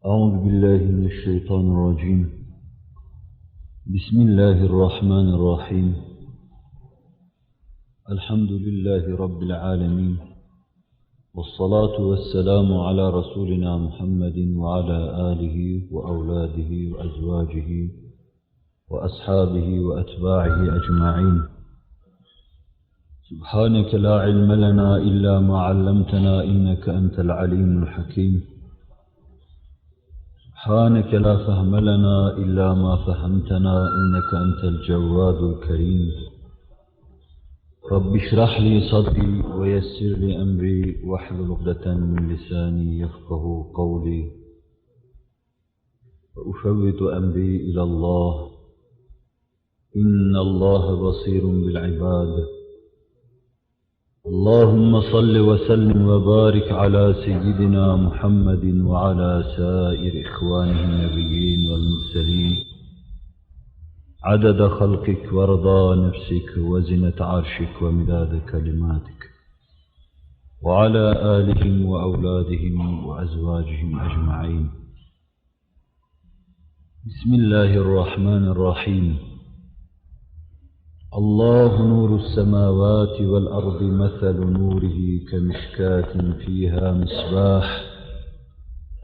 أعوذ بالله من الشيطان الرجيم. بسم الله الرحمن الرحيم. الحمد لله رب العالمين، والصلاة والسلام على رسولنا محمد وعلى آله وأولاده وأزواجه وأصحابه وأتباعه أجمعين. سبحانك لا علم لنا إلا ما علمتنا إنك أنت العليم الحكيم. سبحانك لا فهم لنا إلا ما فهمتنا إنك أنت الجواد الكريم. رب اشرح لي صدري ويسر لي أمري واحلل عقدة من لساني يفقه قولي، وأفوض أمري إلى الله إن الله بصير بالعباد. اللهم صل وسلم وبارك على سيدنا محمد وعلى سائر إخوانه النبيين والمرسلين عدد خلقك ورضا نفسك وزنة عرشك ومداد كلماتك، وعلى آلهم وأولادهم وأزواجهم أجمعين. بسم الله الرحمن الرحيم. الله نور السماوات والأرض مثل نوره كمشكاة فيها مصباح،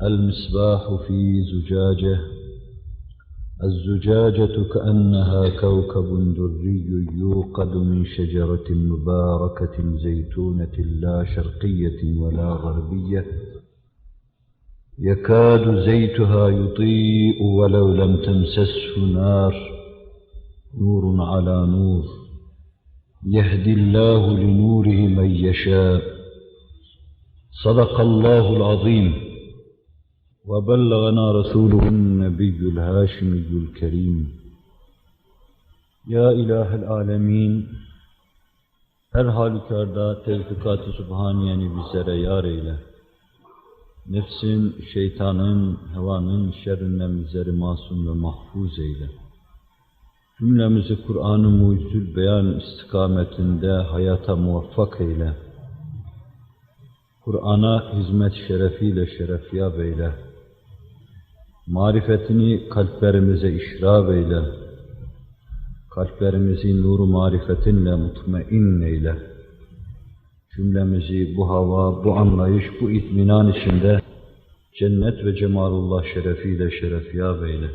المصباح في زجاجة، الزجاجة كأنها كوكب دري يوقد من شجرة مباركة زيتونة لا شرقية ولا غربية يكاد زيتها يضيء ولو لم تمسسه نار، نور على نور، يهدي الله لنوره من يشاء. صدق الله العظيم، وبلغنا رسوله النبي الهاشمي الكريم. Ya İlahel Alemin, her halükarda tevfikat-ı Sübhaniyeni bizlere yar eyle. Nefsin, şeytanın, hevanın şerrinden bizleri masum ve mahfuz eyle. Cümlemizi Kur'an-ı Mucizül Beyan istikametinde hayata muvaffak eyle. Kur'an'a hizmet şerefiyle şerefyab eyle. Marifetini kalplerimize işrab eyle. Kalplerimizi nuru marifetinle mutmain eyle. Cümlemizi bu hava, bu anlayış, bu itminan içinde cennet ve cemalullah şerefiyle şerefyab eyle.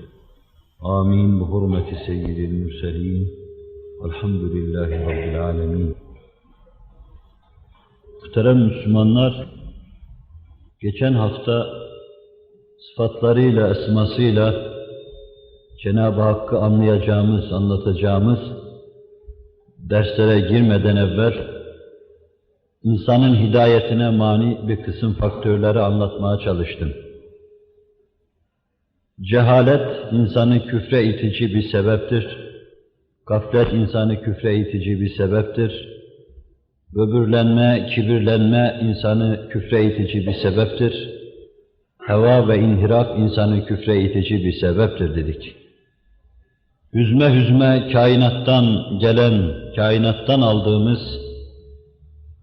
Amin. Bu hurmeti seyyidil mürselin. Elhamdülillahi Rabbil alemin. Muhterem Müslümanlar, geçen hafta sıfatlarıyla, esmasıyla Cenab-ı Hakk'ı anlayacağımız, anlatacağımız derslere girmeden evvel insanın hidayetine mani bir kısım faktörleri anlatmaya çalıştım. Cehalet insanı küfre itici bir sebeptir. Gaflet insanı küfre itici bir sebeptir. Böbürlenme, kibirlenme insanı küfre itici bir sebeptir. Heva ve inhiraf insanı küfre itici bir sebeptir dedik. Hüzme hüzme kainattan gelen, kainattan aldığımız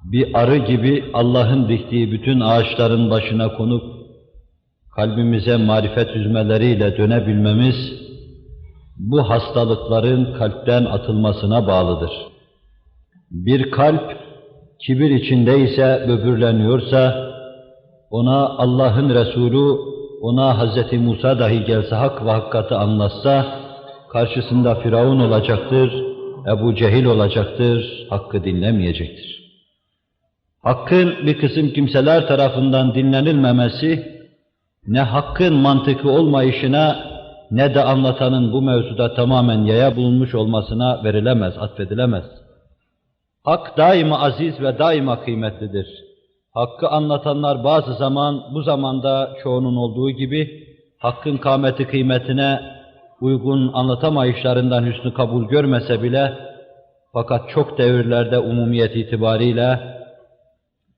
bir arı gibi Allah'ın diktiği bütün ağaçların başına konup kalbimize marifet hüzmeleriyle dönebilmemiz, bu hastalıkların kalpten atılmasına bağlıdır. Bir kalp, kibir içindeyse, böbürleniyorsa, ona Allah'ın Resulü, ona Hz. Musa dahi gelse hak ve hakikati anlatsa, karşısında Firavun olacaktır, Ebu Cehil olacaktır, hakkı dinlemeyecektir. Hakkın bir kısım kimseler tarafından dinlenilmemesi, ne hakkın mantıkı olmayışına, ne de anlatanın bu mevzuda tamamen yaya bulunmuş olmasına verilemez, atfedilemez. Hak daima aziz ve daima kıymetlidir. Hakkı anlatanlar bazı zaman, bu zamanda çoğunun olduğu gibi, hakkın kâmeti kıymetine uygun anlatamayışlarından hüsnü kabul görmese bile, fakat çok devirlerde umumiyet itibariyle,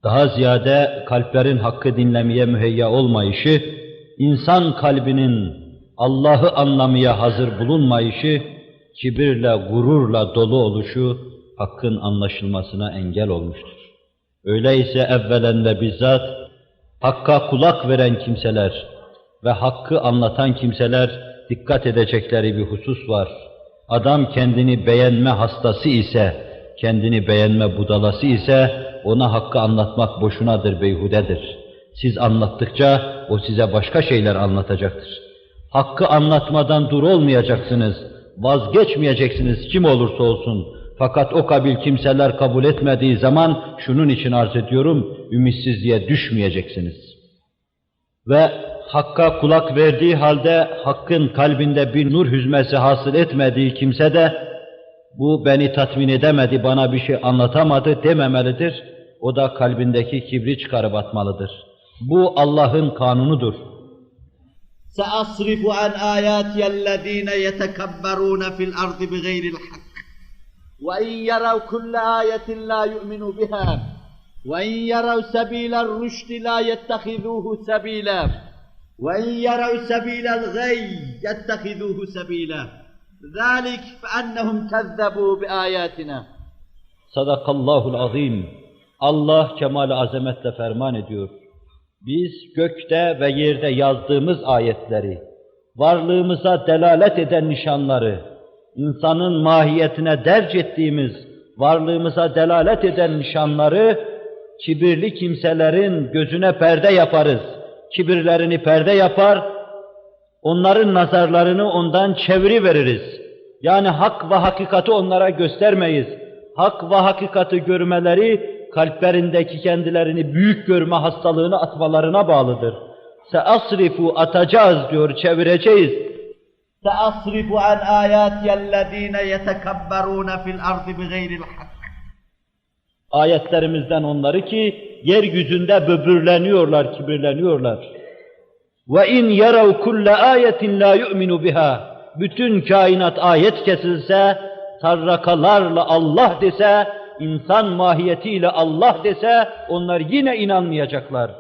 daha ziyade kalplerin hakkı dinlemeye müheyya olmayışı, insan kalbinin Allah'ı anlamaya hazır bulunmayışı, kibirle, gururla dolu oluşu, hakkın anlaşılmasına engel olmuştur. Öyleyse evvelen ve bizzat Hakka kulak veren kimseler, ve hakkı anlatan kimseler dikkat edecekleri bir husus var. Adam kendini beğenme hastası ise, kendini beğenme budalası ise ona hakkı anlatmak boşunadır, beyhudedir. Siz anlattıkça o size başka şeyler anlatacaktır. Hakkı anlatmadan dur olmayacaksınız, vazgeçmeyeceksiniz kim olursa olsun. Fakat o kabil kimseler kabul etmediği zaman şunun için arz ediyorum, ümitsizliğe düşmeyeceksiniz. Ve hakka kulak verdiği halde hakkın kalbinde bir nur hüzmesi hasıl etmediği kimse de bu beni tatmin edemedi, bana bir şey anlatamadı dememelidir. O da kalbindeki kibri çıkarıp atmalıdır. Bu Allah'ın kanunudur. سأصرف عن آياتي الذين يتكبرون في الأرض بغير الحق وإن يروا كل آية لا يؤمنوا بها وإن يروا سبيل الرشد لا يتخذوه سبيلا وإن يروا سبيل الغي يتخذوه سبيلا ذلك بأنهم كذبوا بآياتنا. Sadakallahul azim. Allah kemal-i azametle ferman ediyor. Biz gökte ve yerde yazdığımız ayetleri, varlığımıza delalet eden nişanları, insanın mahiyetine derc ettiğimiz, varlığımıza delalet eden nişanları, kibirli kimselerin gözüne perde yaparız. Kibirlerini perde yapar, onların nazarlarını ondan çeviriveririz. Yani hak ve hakikati onlara göstermeyiz. Hak ve hakikati görmeleri, kalplerindeki kendilerini büyük görme hastalığını atmalarına bağlıdır. Seasrifu atacağız diyor, çevireceğiz. Seasrifu an ayatiyellezine yetekabberune fil ardı bigayril hak. Ayetlerimizden onları ki yeryüzünde böbürleniyorlar, kibirleniyorlar. Ve in yarav kulle ayetin la yu'minu biha. Bütün kainat ayet kesilse, tarrakalarla Allah dese, insan mahiyetiyle Allah dese, onlar yine inanmayacaklar.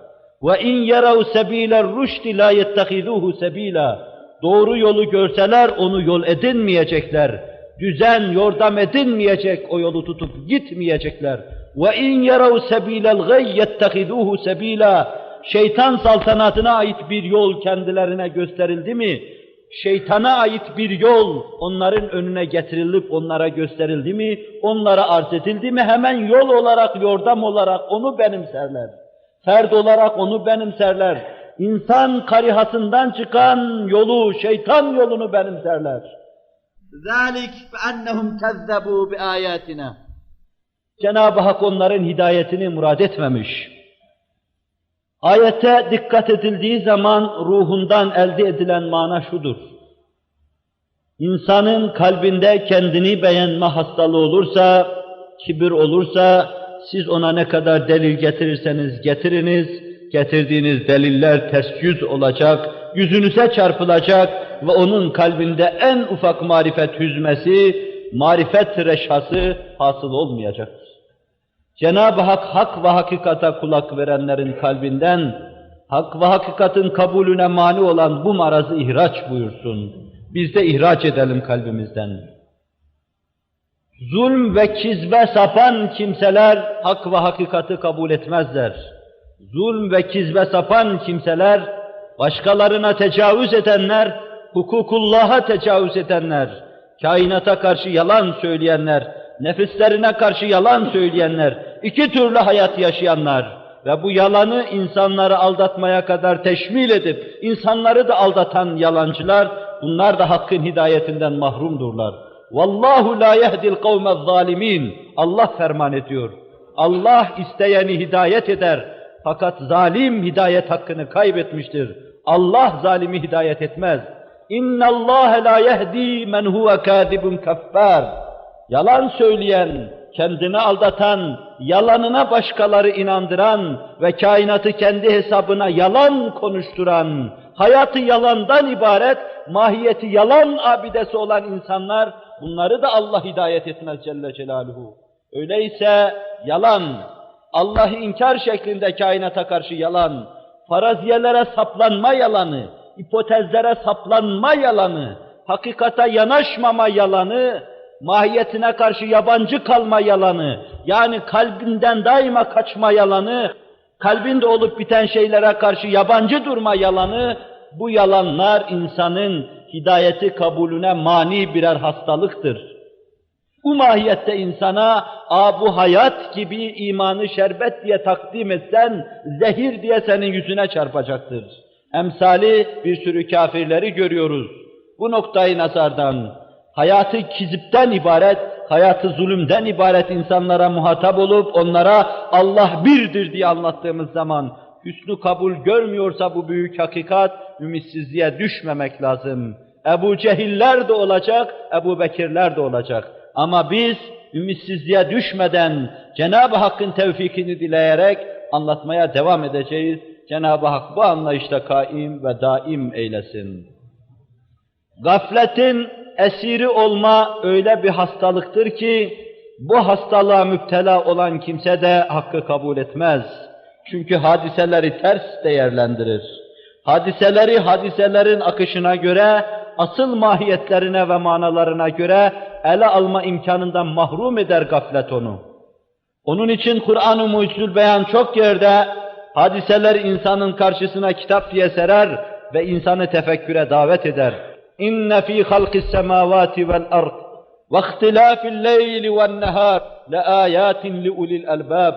Ve in yarav sebiler rüşdi la yettehizuhu sebila. Doğru yolu görseler onu yol edinmeyecekler. Düzen, yordam edinmeyecek, o yolu tutup gitmeyecekler. Ve in yarav sebilel gay yettehizuhu sebila. Şeytan saltanatına ait bir yol kendilerine gösterildi mi? Şeytana ait bir yol onların önüne getirilip onlara gösterildi mi? Onlara arz edildi mi? Hemen yol olarak, yordam olarak onu benimserler. Ferd olarak onu benimserler. İnsan karihasından çıkan yolu, şeytan yolunu benimserler. ذَٰلِكْ بِأَنَّهُمْ كَذَّبُوا بِآيَاتِنَا. Cenab-ı Hak onların hidayetini murad etmemiş. Ayete dikkat edildiği zaman ruhundan elde edilen mana şudur. İnsanın kalbinde kendini beğenme hastalığı olursa, kibir olursa, siz ona ne kadar delil getirirseniz getiriniz, getirdiğiniz deliller ters yüz olacak, yüzünüze çarpılacak ve onun kalbinde en ufak marifet hüzmesi, marifet reşhası hasıl olmayacaktır. Cenab-ı Hak, hak ve hakikata kulak verenlerin kalbinden, hak ve hakikatin kabulüne mani olan bu marazı ihraç buyursun. Biz de ihraç edelim kalbimizden. Zulm ve kizbe sapan kimseler hak ve hakikati kabul etmezler. Zulm ve kizbe sapan kimseler, başkalarına tecavüz edenler, hukukullah'a tecavüz edenler, kainata karşı yalan söyleyenler, nefislerine karşı yalan söyleyenler, iki türlü hayat yaşayanlar ve bu yalanı insanları aldatmaya kadar teşmil edip insanları da aldatan yalancılar, bunlar da hakkın hidayetinden mahrumdurlar. Vallahu la yehdil kavmez zalimin. Allah ferman ediyor. Allah isteyeni hidayet eder. Fakat zalim hidayet hakkını kaybetmiştir. Allah zalimi hidayet etmez. İnna Allah la yehdi men huve kâzibun kaffâr. Yalan söyleyen, kendini aldatan, yalanına başkaları inandıran ve kainatı kendi hesabına yalan konuşturan, hayatı yalandan ibaret, mahiyeti yalan abidesi olan insanlar, bunları da Allah hidayet etmez Celle Celaluhu. Öyleyse yalan, Allah'ı inkar şeklinde kainata karşı yalan, faraziyelere saplanma yalanı, hipotezlere saplanma yalanı, hakikata yanaşmama yalanı, mahiyetine karşı yabancı kalma yalanı, yani kalbinden daima kaçma yalanı, kalbinde olup biten şeylere karşı yabancı durma yalanı, bu yalanlar insanın hidayeti kabulüne mani birer hastalıktır. Bu mahiyette insana bu hayat gibi imanı şerbet diye takdim etsen, zehir diye senin yüzüne çarpacaktır. Emsali bir sürü kafirleri görüyoruz. Bu noktayı nazardan, hayatı kizipten ibaret, hayatı zulümden ibaret insanlara muhatap olup onlara Allah birdir diye anlattığımız zaman hüsnü kabul görmüyorsa bu büyük hakikat, ümitsizliğe düşmemek lazım. Ebu Cehiller de olacak, Ebu Bekirler de olacak. Ama biz ümitsizliğe düşmeden Cenab-ı Hakk'ın tevfikini dileyerek anlatmaya devam edeceğiz. Cenab-ı Hak bu anlayışta kaim ve daim eylesin. Gafletin esiri olma öyle bir hastalıktır ki bu hastalığa müptela olan kimse de hakkı kabul etmez. Çünkü hadiseleri ters değerlendirir. Hadiseleri hadiselerin akışına göre, asıl mahiyetlerine ve manalarına göre ele alma imkanından mahrum eder gaflet onu. Onun için Kur'an-ı Mucizül Beyan çok yerde hadiseler insanın karşısına kitap diye serer ve insanı tefekküre davet eder. İnne fî halqis semâvâti vel ard ve ihtilâfil leyli ven nehâr leâyâtin liulil albâb.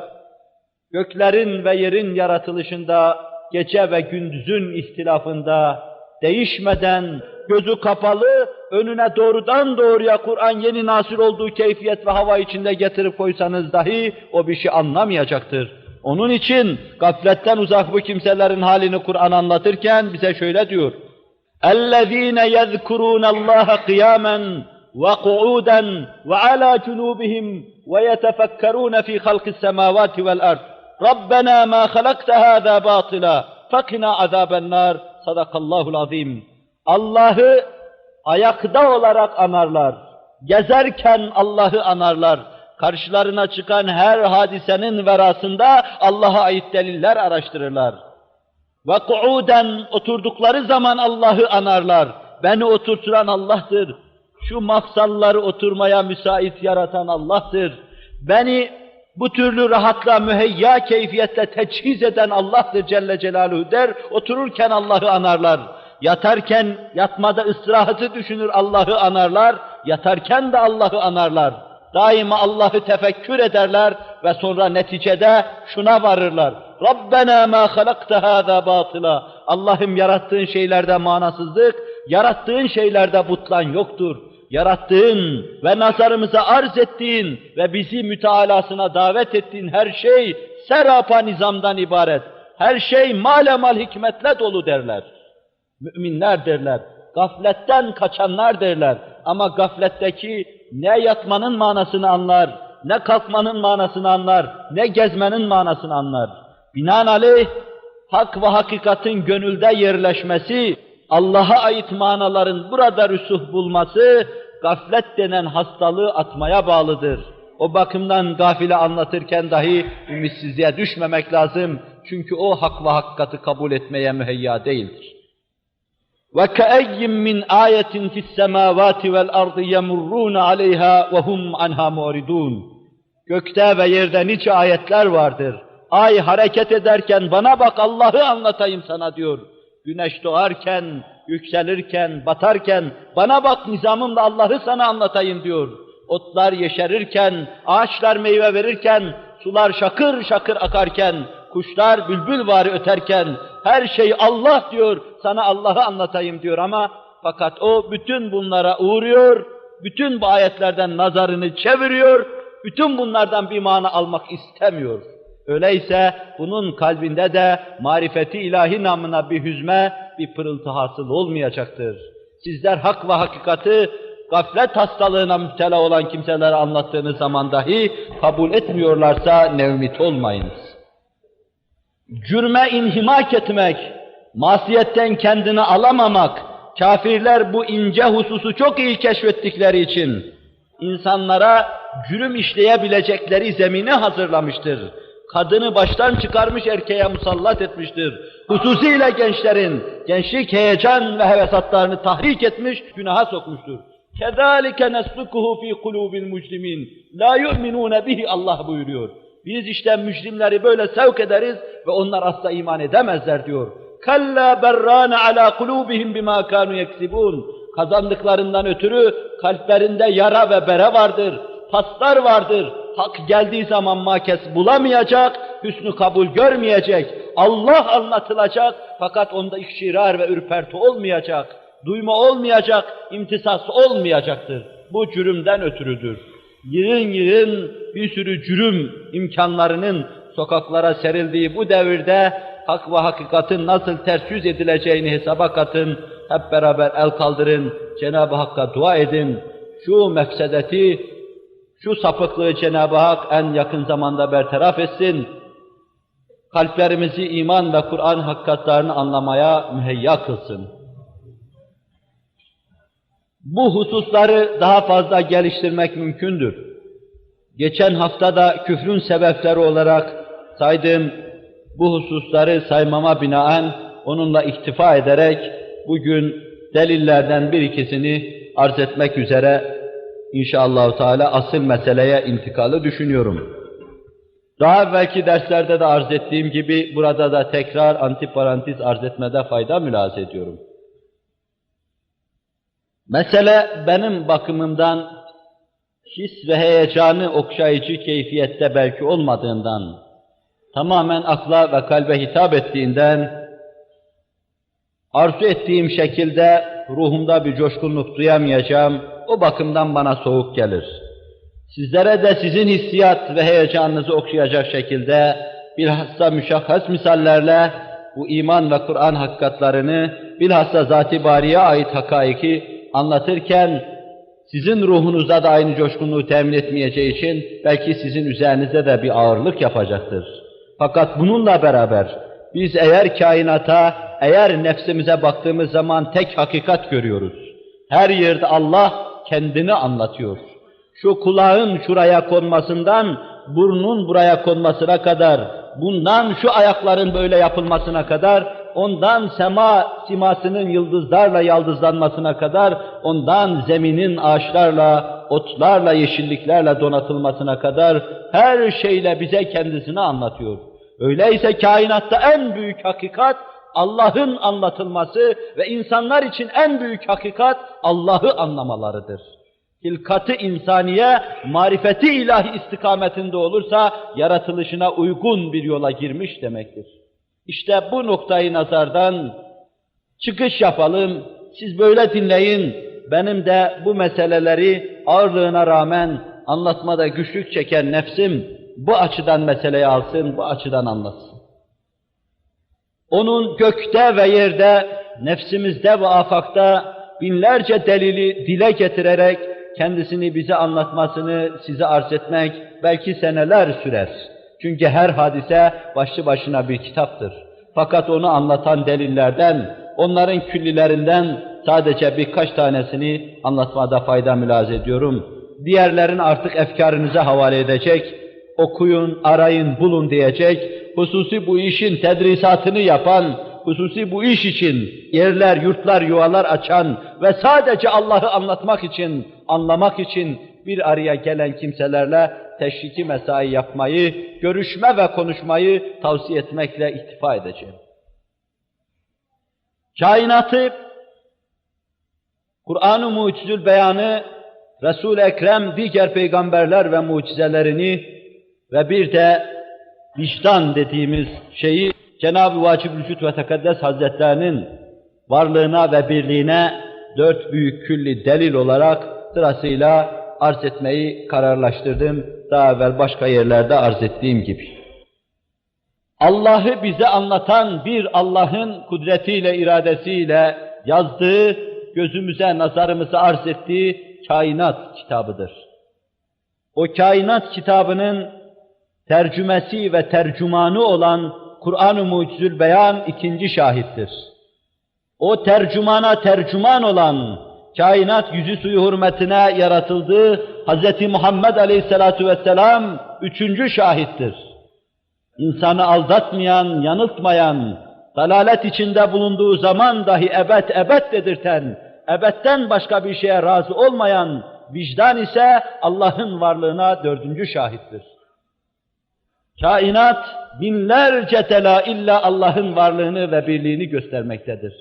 Göklerin ve yerin yaratılışında, gece ve gündüzün ihtilafında, değişmeden, gözü kapalı, önüne doğrudan doğruya Kur'an yeni nazil olduğu keyfiyet ve hava içinde getirip koysanız dahi o bir şey anlamayacaktır. Onun için gafletten uzak bu kimselerin halini Kur'an anlatırken bize şöyle diyor. اَلَّذ۪ينَ يَذْكُرُونَ اللّٰهَ قِيَامًا وَقُعُودًا وَعَلَى جُنُوبِهِمْ وَيَتَفَكَّرُونَ ف۪ي خَلْقِ السَّمَاوَاتِ وَالْأَرْضِ رَبَّنَا مَا خَلَقْتَ هَذَا بَاطِلًا فَقِنَا عَذَابَ النَّارِ Sadakallahul azim. Allah'ı ayakta olarak anarlar. Gezerken Allah'ı anarlar. Karşılarına çıkan her hadisenin verasında Allah'a ait deliller araştırırlar. Ve kuuden oturdukları zaman Allah'ı anarlar. Beni oturturan Allah'tır. Şu mafsalları oturmaya müsait yaratan Allah'tır. Beni bu türlü rahatla müheyya keyfiyetle teçhiz eden Allah'tır Celle Celaluhu der, otururken Allah'ı anarlar. Yatarken, yatmada istirahatı düşünür Allah'ı anarlar, yatarken de Allah'ı anarlar. Daima Allah'ı tefekkür ederler ve sonra neticede şuna varırlar. Rabbena ma halakta hâzâ bâtıla. Allah'ım yarattığın şeylerde manasızlık, yarattığın şeylerde butlan yoktur. Yarattığın ve nazarımıza arz ettiğin ve bizi mütealasına davet ettiğin her şey serapa nizamdan ibaret. Her şey malemal hikmetle dolu derler. Müminler derler. Gafletten kaçanlar derler. Ama gafletteki ne yatmanın manasını anlar, ne kalkmanın manasını anlar, ne gezmenin manasını anlar. Binaenaleyh hak ve hakikatin gönülde yerleşmesi, Allah'a ait manaların burada rüsuh bulması, gaflet denen hastalığı atmaya bağlıdır. O bakımdan gafile anlatırken dahi ümitsizliğe düşmemek lazım. Çünkü o hak ve hakikati kabul etmeye müheyya değildir. وَكَأَيٍّ مِّنْ آيَةٍ فِي السَّمَاوَاتِ وَالْأَرْضِ يَمُرُّونَ عَلَيْهَا وَهُمْ عَنْهَا مُعْرِضُونَ. Gökte ve yerde nice ayetler vardır. Ay hareket ederken bana bak Allah'ı anlatayım sana diyor. Güneş doğarken, yükselirken, batarken bana bak nizamımla Allah'ı sana anlatayım diyor. Otlar yeşerirken, ağaçlar meyve verirken, sular şakır şakır akarken, kuşlar bülbülvari öterken her şey Allah diyor, sana Allah'ı anlatayım diyor ama fakat o bütün bunlara uğruyor, bütün bu ayetlerden nazarını çeviriyor, bütün bunlardan bir mana almak istemiyor. Öyleyse bunun kalbinde de marifeti ilahi namına bir hüzme, bir pırıltı hasıl olmayacaktır. Sizler hak ve hakikati gaflet hastalığına müptela olan kimselere anlattığınız zaman dahi kabul etmiyorlarsa ne ümit olmayınız. Cürme inhimak etmek, masiyetten kendini alamamak, kafirler bu ince hususu çok iyi keşfettikleri için insanlara cürüm işleyebilecekleri zemini hazırlamıştır. Kadını baştan çıkarmış erkeğe musallat etmiştir. Hususiyle gençlerin, gençlik heyecan ve hevesatlarını tahrik etmiş, günaha sokmuştur. كَذَٰلِكَ نَسْلُكُهُ ف۪ي قُلُوبِ الْمُجْرِمِينَ لَا يُؤْمِنُونَ بِهِ Allah buyuruyor. Biz işte mücrimleri böyle sevk ederiz ve onlar asla iman edemezler diyor. Kalla berrana ala kulubihim bima kanu yeksibun. Kazandıklarından ötürü kalplerinde yara ve bere vardır, paslar vardır. Hak geldiği zaman makes bulamayacak, hüsnü kabul görmeyecek. Allah anlatılacak fakat onda ikşirar ve ürperti olmayacak, duyma olmayacak, imtisas olmayacaktır. Bu cürümden ötürüdür. Yığın yığın bir sürü cürüm imkanlarının sokaklara serildiği bu devirde hak ve hakikatin nasıl ters yüz edileceğini hesaba katın, hep beraber el kaldırın, Cenab-ı Hakk'a dua edin. Şu mefsedeti, şu sapıklığı Cenab-ı Hak en yakın zamanda bertaraf etsin. Kalplerimizi iman ve Kur'an hakikatlerini anlamaya müheyya kılsın. Bu hususları daha fazla geliştirmek mümkündür. Geçen hafta da küfrün sebepleri olarak saydığım bu hususları saymama binaen onunla iktifa ederek bugün delillerden bir ikisini arz etmek üzere inşallah Teala asıl meseleye intikalı düşünüyorum. Daha evvelki derslerde de arz ettiğim gibi burada da tekrar antiparantez arz etmede fayda mülahaza ediyorum. Mesele benim bakımımdan his ve heyecanı okşayıcı keyfiyette belki olmadığından, tamamen akla ve kalbe hitap ettiğinden, arzu ettiğim şekilde ruhumda bir coşkunluk duyamayacağım, o bakımdan bana soğuk gelir. Sizlere de sizin hissiyat ve heyecanınızı okşayacak şekilde bilhassa müşahhas misallerle bu iman ve Kur'an hakikatlerini bilhassa Zat-ı Bari'ye ait hakaiki anlatırken sizin ruhunuza da aynı coşkunluğu temin etmeyeceği için belki sizin üzerinize de bir ağırlık yapacaktır. Fakat bununla beraber biz eğer kainata, eğer nefsimize baktığımız zaman tek hakikat görüyoruz. Her yerde Allah kendini anlatıyor. Şu kulağın şuraya konmasından, burnun buraya konmasına kadar, bundan şu ayakların böyle yapılmasına kadar, ondan sema simasının yıldızlarla yaldızlanmasına kadar, ondan zeminin ağaçlarla, otlarla, yeşilliklerle donatılmasına kadar her şeyle bize kendisini anlatıyor. Öyleyse kainatta en büyük hakikat Allah'ın anlatılması ve insanlar için en büyük hakikat Allah'ı anlamalarıdır. Hilkat-ı insaniye, marifeti ilahi istikametinde olursa, yaratılışına uygun bir yola girmiş demektir. İşte bu noktayı nazardan çıkış yapalım, siz böyle dinleyin, benim de bu meseleleri ağırlığına rağmen anlatmada güçlük çeken nefsim, bu açıdan meseleyi alsın, bu açıdan anlatsın. Onun gökte ve yerde, nefsimizde ve afakta binlerce delili dile getirerek, kendisini bize anlatmasını size arz etmek belki seneler sürer. Çünkü her hadise başlı başına bir kitaptır. Fakat onu anlatan delillerden, onların küllilerinden sadece birkaç tanesini anlatmada fayda mülahaza ediyorum. Diğerlerini artık efkarınıza havale edecek, okuyun, arayın, bulun diyecek, hususi bu işin tedrisatını yapan, hususi bu iş için yerler, yurtlar, yuvalar açan ve sadece Allah'ı anlatmak için, anlamak için bir araya gelen kimselerle teşviki mesai yapmayı, görüşme ve konuşmayı tavsiye etmekle iktifa edeceğim. Kainatı, Kur'an-ı Mucizül Beyanı, Resul-i Ekrem diğer peygamberler ve mucizelerini ve bir de vicdan dediğimiz şeyi Cenab-ı Vacib-ül Vücud ve Tekaddes Hazretlerinin varlığına ve birliğine dört büyük külli delil olarak sırasıyla arz etmeyi kararlaştırdım. Daha evvel başka yerlerde arz ettiğim gibi. Allah'ı bize anlatan bir Allah'ın kudretiyle, iradesiyle yazdığı, gözümüze, nazarımıza arz ettiği kainat kitabıdır. O kainat kitabının tercümesi ve tercümanı olan Kur'an-ı Mucizül Beyan ikinci şahittir. O tercümana tercüman olan, kainat yüzü suyu hürmetine yaratıldığı Hz. Muhammed Aleyhisselatu Vesselam üçüncü şahittir. İnsanı aldatmayan, yanıltmayan, dalalet içinde bulunduğu zaman dahi ebed ebed dedirten, ebedden başka bir şeye razı olmayan vicdan ise Allah'ın varlığına dördüncü şahittir. Kainat binlerce delaille Allah'ın varlığını ve birliğini göstermektedir.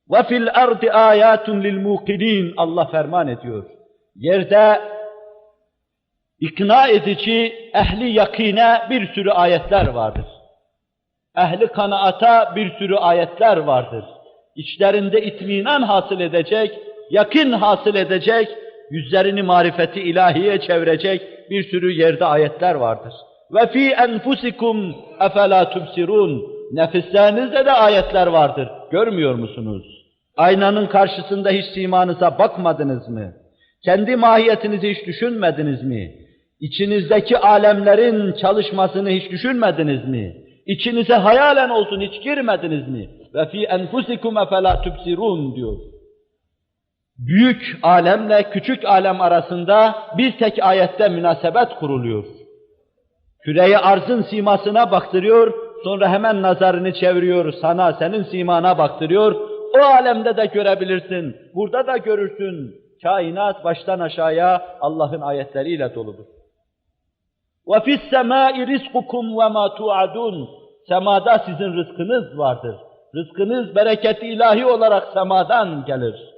وَفِي الْأَرْضِ آيَاتٌ لِلْمُوقِنِينَ Allah ferman ediyor. Yerde ikna edici, ehli yakine bir sürü ayetler vardır. Ehli kanaata bir sürü ayetler vardır. İçlerinde itminan hasıl edecek, yakın hasıl edecek, yüzlerini marifeti ilahiye çevirecek bir sürü yerde ayetler vardır. Ve fi enfusikum efela tubsirun. Nefislerinizde de ayetler vardır. Görmüyor musunuz? Aynanın karşısında hiç simanıza bakmadınız mı? Kendi mahiyetinizi hiç düşünmediniz mi? İçinizdeki alemlerin çalışmasını hiç düşünmediniz mi? İçinize hayalen olsun hiç girmediniz mi? Ve fi enfusikum efela tubsirun diyor. Büyük alemle küçük alem arasında bir tek ayette münasebet kuruluyor. Küre-i arzın simasına baktırıyor, sonra hemen nazarını çeviriyor, sana, senin simana baktırıyor. O alemde de görebilirsin, burada da görürsün. Kainat baştan aşağıya Allah'ın ayetleriyle doludur. وَفِي السَّمَاءِ رِزْقُكُمْ وَمَا تُوعَدُونَ Semada sizin rızkınız vardır. Rızkınız bereket-i ilahi olarak semadan gelir.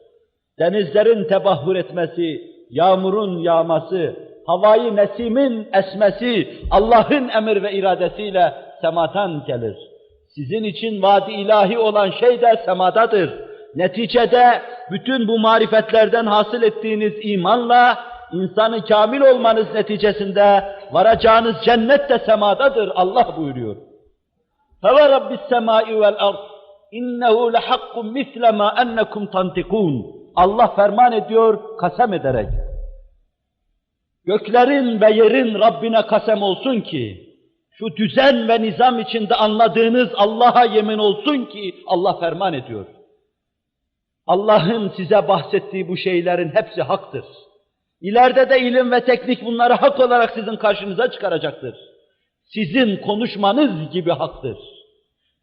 Denizlerin tebahhur etmesi, yağmurun yağması, havayı nesimin esmesi Allah'ın emir ve iradesiyle semadan gelir. Sizin için vaadi ilahi olan şey de semadadır. Neticede bütün bu marifetlerden hasıl ettiğiniz imanla insanı kamil olmanız neticesinde varacağınız cennet de semadadır. Allah buyuruyor. فَوَرَبِّ السَّمَاءِ وَالْأَرْضِ اِنَّهُ لَحَقٌّ مِثْلَ مَا اَنَّكُمْ تَنْتِقُونَ Allah ferman ediyor, kasem ederek. Göklerin ve yerin Rabbine kasem olsun ki, şu düzen ve nizam içinde anladığınız Allah'a yemin olsun ki, Allah ferman ediyor. Allah'ın size bahsettiği bu şeylerin hepsi haktır. İleride de ilim ve teknik bunları hak olarak sizin karşınıza çıkaracaktır. Sizin konuşmanız gibi haktır.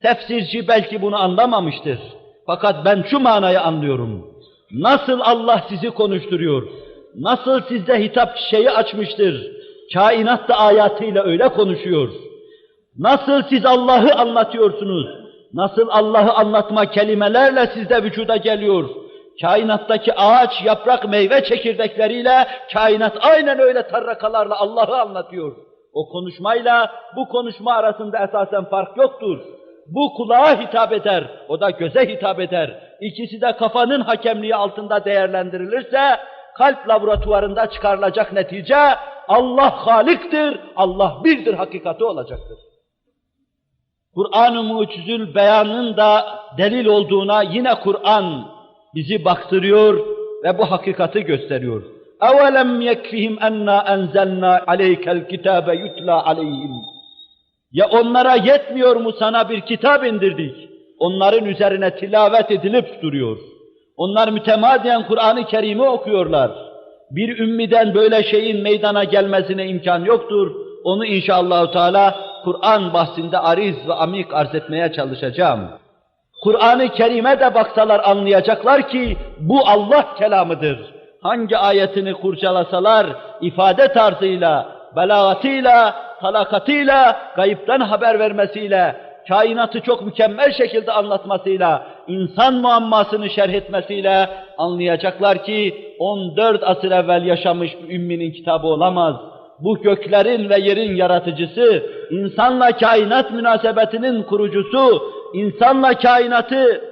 Tefsirci belki bunu anlamamıştır. Fakat ben şu manayı anlıyorum. Nasıl Allah sizi konuşturuyor, nasıl sizde hitap şeyi açmıştır, kainat da ayatıyla öyle konuşuyor. Nasıl siz Allah'ı anlatıyorsunuz, nasıl Allah'ı anlatma kelimelerle sizde vücuda geliyor. Kainattaki ağaç, yaprak, meyve çekirdekleriyle kainat aynen öyle tarrakalarla Allah'ı anlatıyor. O konuşmayla bu konuşma arasında esasen fark yoktur. Bu kulağa hitap eder, o da göze hitap eder. İkisi de kafanın hakemliği altında değerlendirilirse, kalp laboratuvarında çıkarılacak netice, Allah Halik'tir, Allah birdir hakikati olacaktır. Kur'an-ı Mucizül Beyan'ın da delil olduğuna yine Kur'an bizi baktırıyor ve bu hakikati gösteriyor. اَوَلَمْ يَكْفِهِمْ اَنَّا اَنْزَلْنَا عَلَيْكَ الْكِتَابَ يُتْلَى عَلَيْهِمْ Ya onlara yetmiyor mu sana bir kitap indirdik? Onların üzerine tilavet edilip duruyor. Onlar mütemadiyen Kur'an-ı Kerim'i okuyorlar. Bir ümmiden böyle şeyin meydana gelmesine imkan yoktur. Onu inşallah Teala Kur'an bahsinde ariz ve amik arz etmeye çalışacağım. Kur'an-ı Kerim'e de baksalar anlayacaklar ki bu Allah kelamıdır. Hangi ayetini kurcalasalar ifade tarzıyla, belagatıyla, talakatıyla, gayıptan haber vermesiyle, kainatı çok mükemmel şekilde anlatmasıyla, insan muammasını şerh etmesiyle anlayacaklar ki 14 asır evvel yaşamış bir ümminin kitabı olamaz. Bu göklerin ve yerin yaratıcısı, insanla kainat münasebetinin kurucusu, insanla kainatı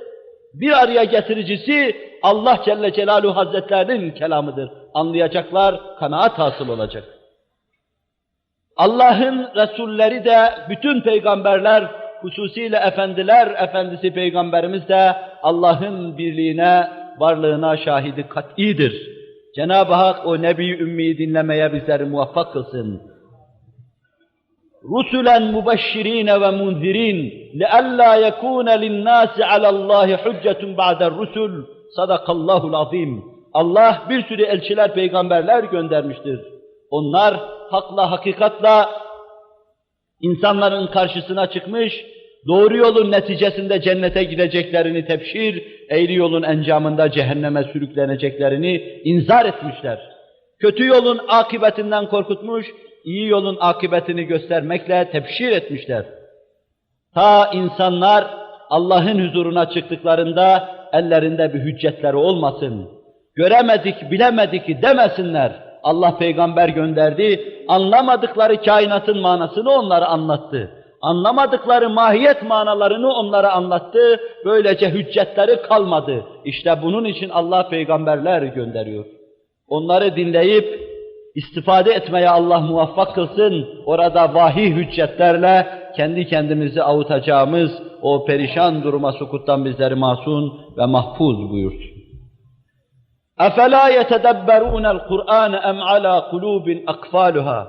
bir araya getiricisi Allah Celle Celaluhu Hazretlerinin kelamıdır. Anlayacaklar, kanaat hasıl olacak. Allah'ın Resulleri de, bütün peygamberler, hususiyle efendiler, efendisi peygamberimiz de Allah'ın birliğine, varlığına şahidi kat'idir. Cenab-ı Hak o Nebi Ümmi'yi dinlemeye bizleri muvaffak kılsın. رُسُلًا مُبَشِّرِينَ وَمُنْذِرِينَ لِأَلَّا يَكُونَ لِلنَّاسِ عَلَى اللّٰهِ حُجَّةٌ بَعْدَ الرُّسُلِ صَدَقَ الْعَظِيمُ Allah bir sürü elçiler, peygamberler göndermiştir. Onlar hakla, hakikatla insanların karşısına çıkmış, doğru yolun neticesinde cennete gideceklerini tebşir, eğri yolun encamında cehenneme sürükleneceklerini inzar etmişler. Kötü yolun akıbetinden korkutmuş, iyi yolun akıbetini göstermekle tebşir etmişler. Ta insanlar Allah'ın huzuruna çıktıklarında ellerinde bir hüccetleri olmasın. Göremedik, bilemedik demesinler. Allah peygamber gönderdi, anlamadıkları kainatın manasını onlara anlattı. Anlamadıkları mahiyet manalarını onlara anlattı. Böylece hüccetleri kalmadı. İşte bunun için Allah peygamberler gönderiyor. Onları dinleyip istifade etmeye Allah muvaffak kılsın. Orada vahiy hüccetlerle kendi kendimizi avutacağımız o perişan duruma sukuttan bizleri masum ve mahfuz buyursun. اَفَلَا يَتَدَبَّرُونَ الْقُرْآنَ اَمْ عَلَى قُلُوبٍ اَقْفَالُهَا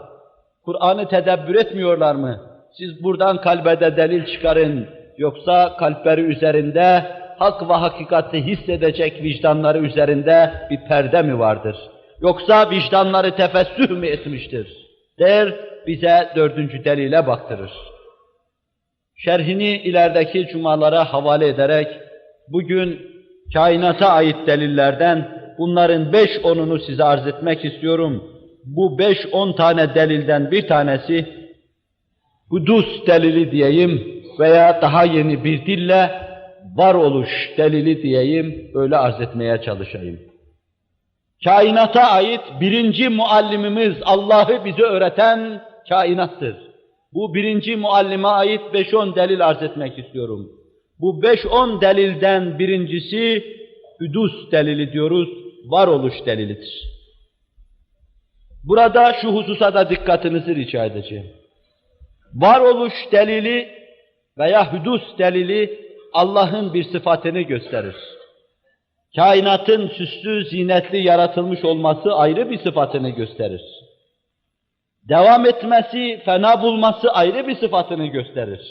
Kur'an'ı tedebbür etmiyorlar mı? Siz buradan kalbede delil çıkarın. Yoksa kalpleri üzerinde hak ve hakikati hissedecek vicdanları üzerinde bir perde mi vardır? Yoksa vicdanları tefessüh mü etmiştir? Der, bize dördüncü delile baktırır. Şerhini ilerideki cumalara havale ederek, bugün kainata ait delillerden bunların 5-10'unu size arz etmek istiyorum. Bu 5-10 tane delilden bir tanesi, hudus delili diyeyim veya daha yeni bir dille varoluş delili diyeyim, öyle arz etmeye çalışayım. Kainata ait birinci muallimimiz, Allah'ı bize öğreten kainattır. Bu birinci muallime ait 5-10 delil arz etmek istiyorum. Bu 5-10 delilden birincisi hudus delili diyoruz, varoluş delilidir. Burada şu hususa da dikkatinizi rica edeceğim. Varoluş delili veya hudus delili Allah'ın bir sıfatını gösterir. Kainatın süslü, zinetli yaratılmış olması ayrı bir sıfatını gösterir. Devam etmesi, fena bulması ayrı bir sıfatını gösterir.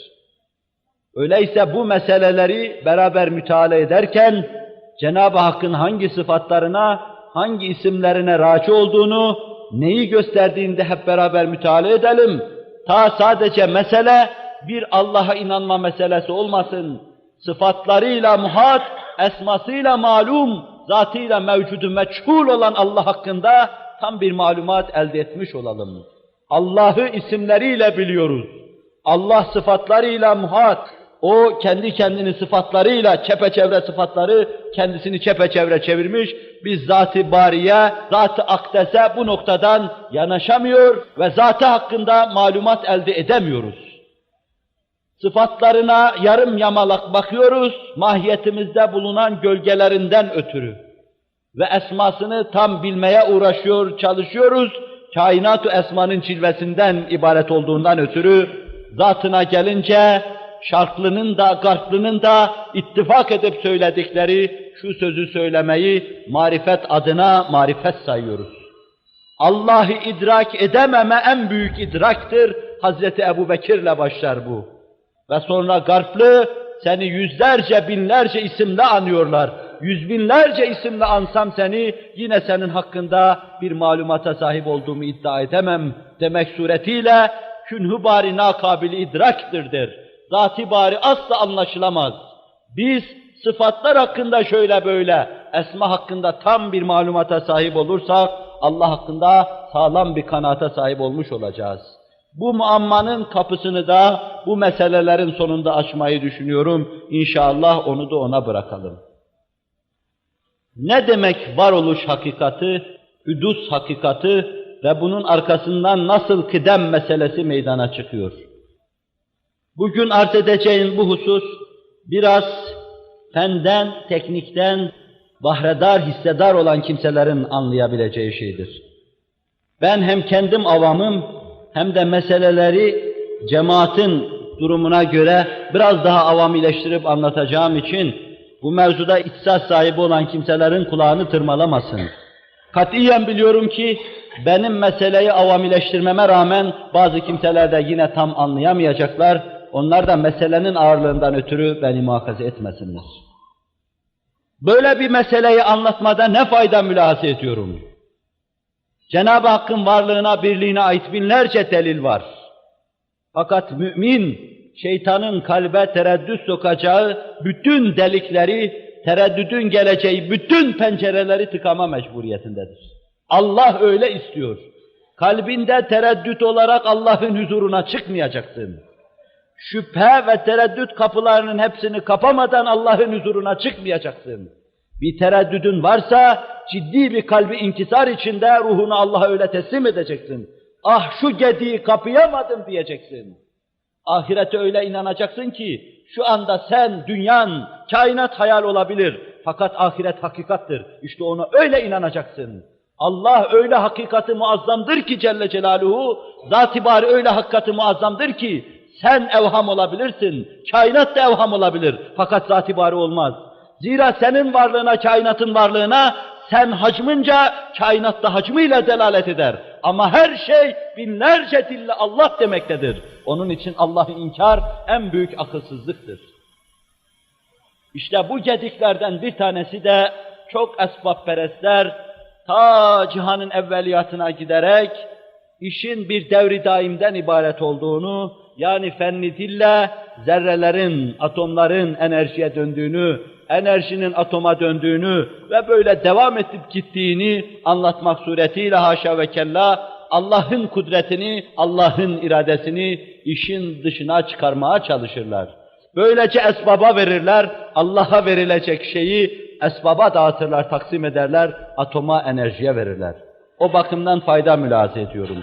Öyleyse bu meseleleri beraber müteala ederken Cenab-ı Hakk'ın hangi sıfatlarına, hangi isimlerine raci olduğunu, neyi gösterdiğinde hep beraber müteala edelim. Ta sadece mesele bir Allah'a inanma meselesi olmasın. Sıfatlarıyla muhat, esmasıyla malum, zatıyla mevcudu meçhul olan Allah hakkında tam bir malumat elde etmiş olalım. Allah'ı isimleriyle biliyoruz. Allah sıfatlarıyla muhat, o kendi kendini sıfatlarıyla, çepeçevre sıfatları kendisini çepeçevre çevirmiş. Biz zat-ı bariye, zat-ı akdese bu noktadan yanaşamıyor ve zatı hakkında malumat elde edemiyoruz. Sıfatlarına yarım yamalak bakıyoruz, mahiyetimizde bulunan gölgelerinden ötürü. Ve esmasını tam bilmeye uğraşıyor, çalışıyoruz. Kainat-ı esmanın cilvesinden ibaret olduğundan ötürü, zatına gelince, şarklının da, garplının da ittifak edip söyledikleri şu sözü söylemeyi marifet adına marifet sayıyoruz. Allah'ı idrak edememe en büyük idraktır. Hazreti Ebubekir'le başlar bu. Ve sonra garplı seni yüzlerce, binlerce isimle anıyorlar. Yüz binlerce isimle ansam seni, yine senin hakkında bir malumata sahip olduğumu iddia edemem demek suretiyle künhü bari nakabili idraktır der. Zat-ı bari asla anlaşılamaz. Biz sıfatlar hakkında şöyle böyle, esma hakkında tam bir malumata sahip olursak, Allah hakkında sağlam bir kanaata sahip olmuş olacağız. Bu muammanın kapısını da bu meselelerin sonunda açmayı düşünüyorum. İnşallah onu da ona bırakalım. Ne demek varoluş hakikati, hudus hakikati ve bunun arkasından nasıl kıdem meselesi meydana çıkıyor? Bugün arz edeceğim bu husus biraz fenden, teknikten bahredar, hissedar olan kimselerin anlayabileceği şeydir. Ben hem kendim avamım hem de meseleleri cemaatin durumuna göre biraz daha avamileştirip anlatacağım için bu mevzuda ihtisas sahibi olan kimselerin kulağını tırmalamasın. Katiyen biliyorum ki benim meseleyi avamileştirmeme rağmen bazı kimseler de yine tam anlayamayacaklar. Onlar da meselenin ağırlığından ötürü beni muhakaze etmesinler. Böyle bir meseleyi anlatmada ne fayda mülahase ediyorum? Cenab-ı Hakk'ın varlığına, birliğine ait binlerce delil var. Fakat mümin, şeytanın kalbe tereddüt sokacağı bütün delikleri, tereddüdün geleceği bütün pencereleri tıkama mecburiyetindedir. Allah öyle istiyor. Kalbinde tereddüt olarak Allah'ın huzuruna çıkmayacaksın. Şüphe ve tereddüt kapılarının hepsini kapamadan Allah'ın huzuruna çıkmayacaksın. Bir tereddüdün varsa ciddi bir kalbi inkisar içinde ruhunu Allah'a öyle teslim edeceksin. Ah şu gediği kapayamadım diyeceksin. Ahirete öyle inanacaksın ki şu anda sen, dünyan, kainat hayal olabilir. Fakat ahiret hakikattır. İşte ona öyle inanacaksın. Allah öyle hakikati muazzamdır ki Celle Celaluhu, zat-ı bari öyle hakikati muazzamdır ki sen evham olabilirsin, kainat da evham olabilir. Fakat zat-ı bari olmaz. Zira senin varlığına, kainatın varlığına sen hacmınca kainat da hacmıyla delalet eder. Ama her şey binlerce dille Allah demektedir. Onun için Allah'ı inkar en büyük akılsızlıktır. İşte bu gediklerden bir tanesi de çok esbabperestler ta cihanın evveliyatına giderek işin bir devri daimden ibaret olduğunu, yani fenni dille zerrelerin, atomların enerjiye döndüğünü, enerjinin atoma döndüğünü ve böyle devam edip gittiğini anlatmak suretiyle haşa ve kella Allah'ın kudretini, Allah'ın iradesini işin dışına çıkarmaya çalışırlar. Böylece esbaba verirler, Allah'a verilecek şeyi esbaba dağıtırlar, taksim ederler, atoma, enerjiye verirler. O bakımdan fayda mülahaza ediyorum.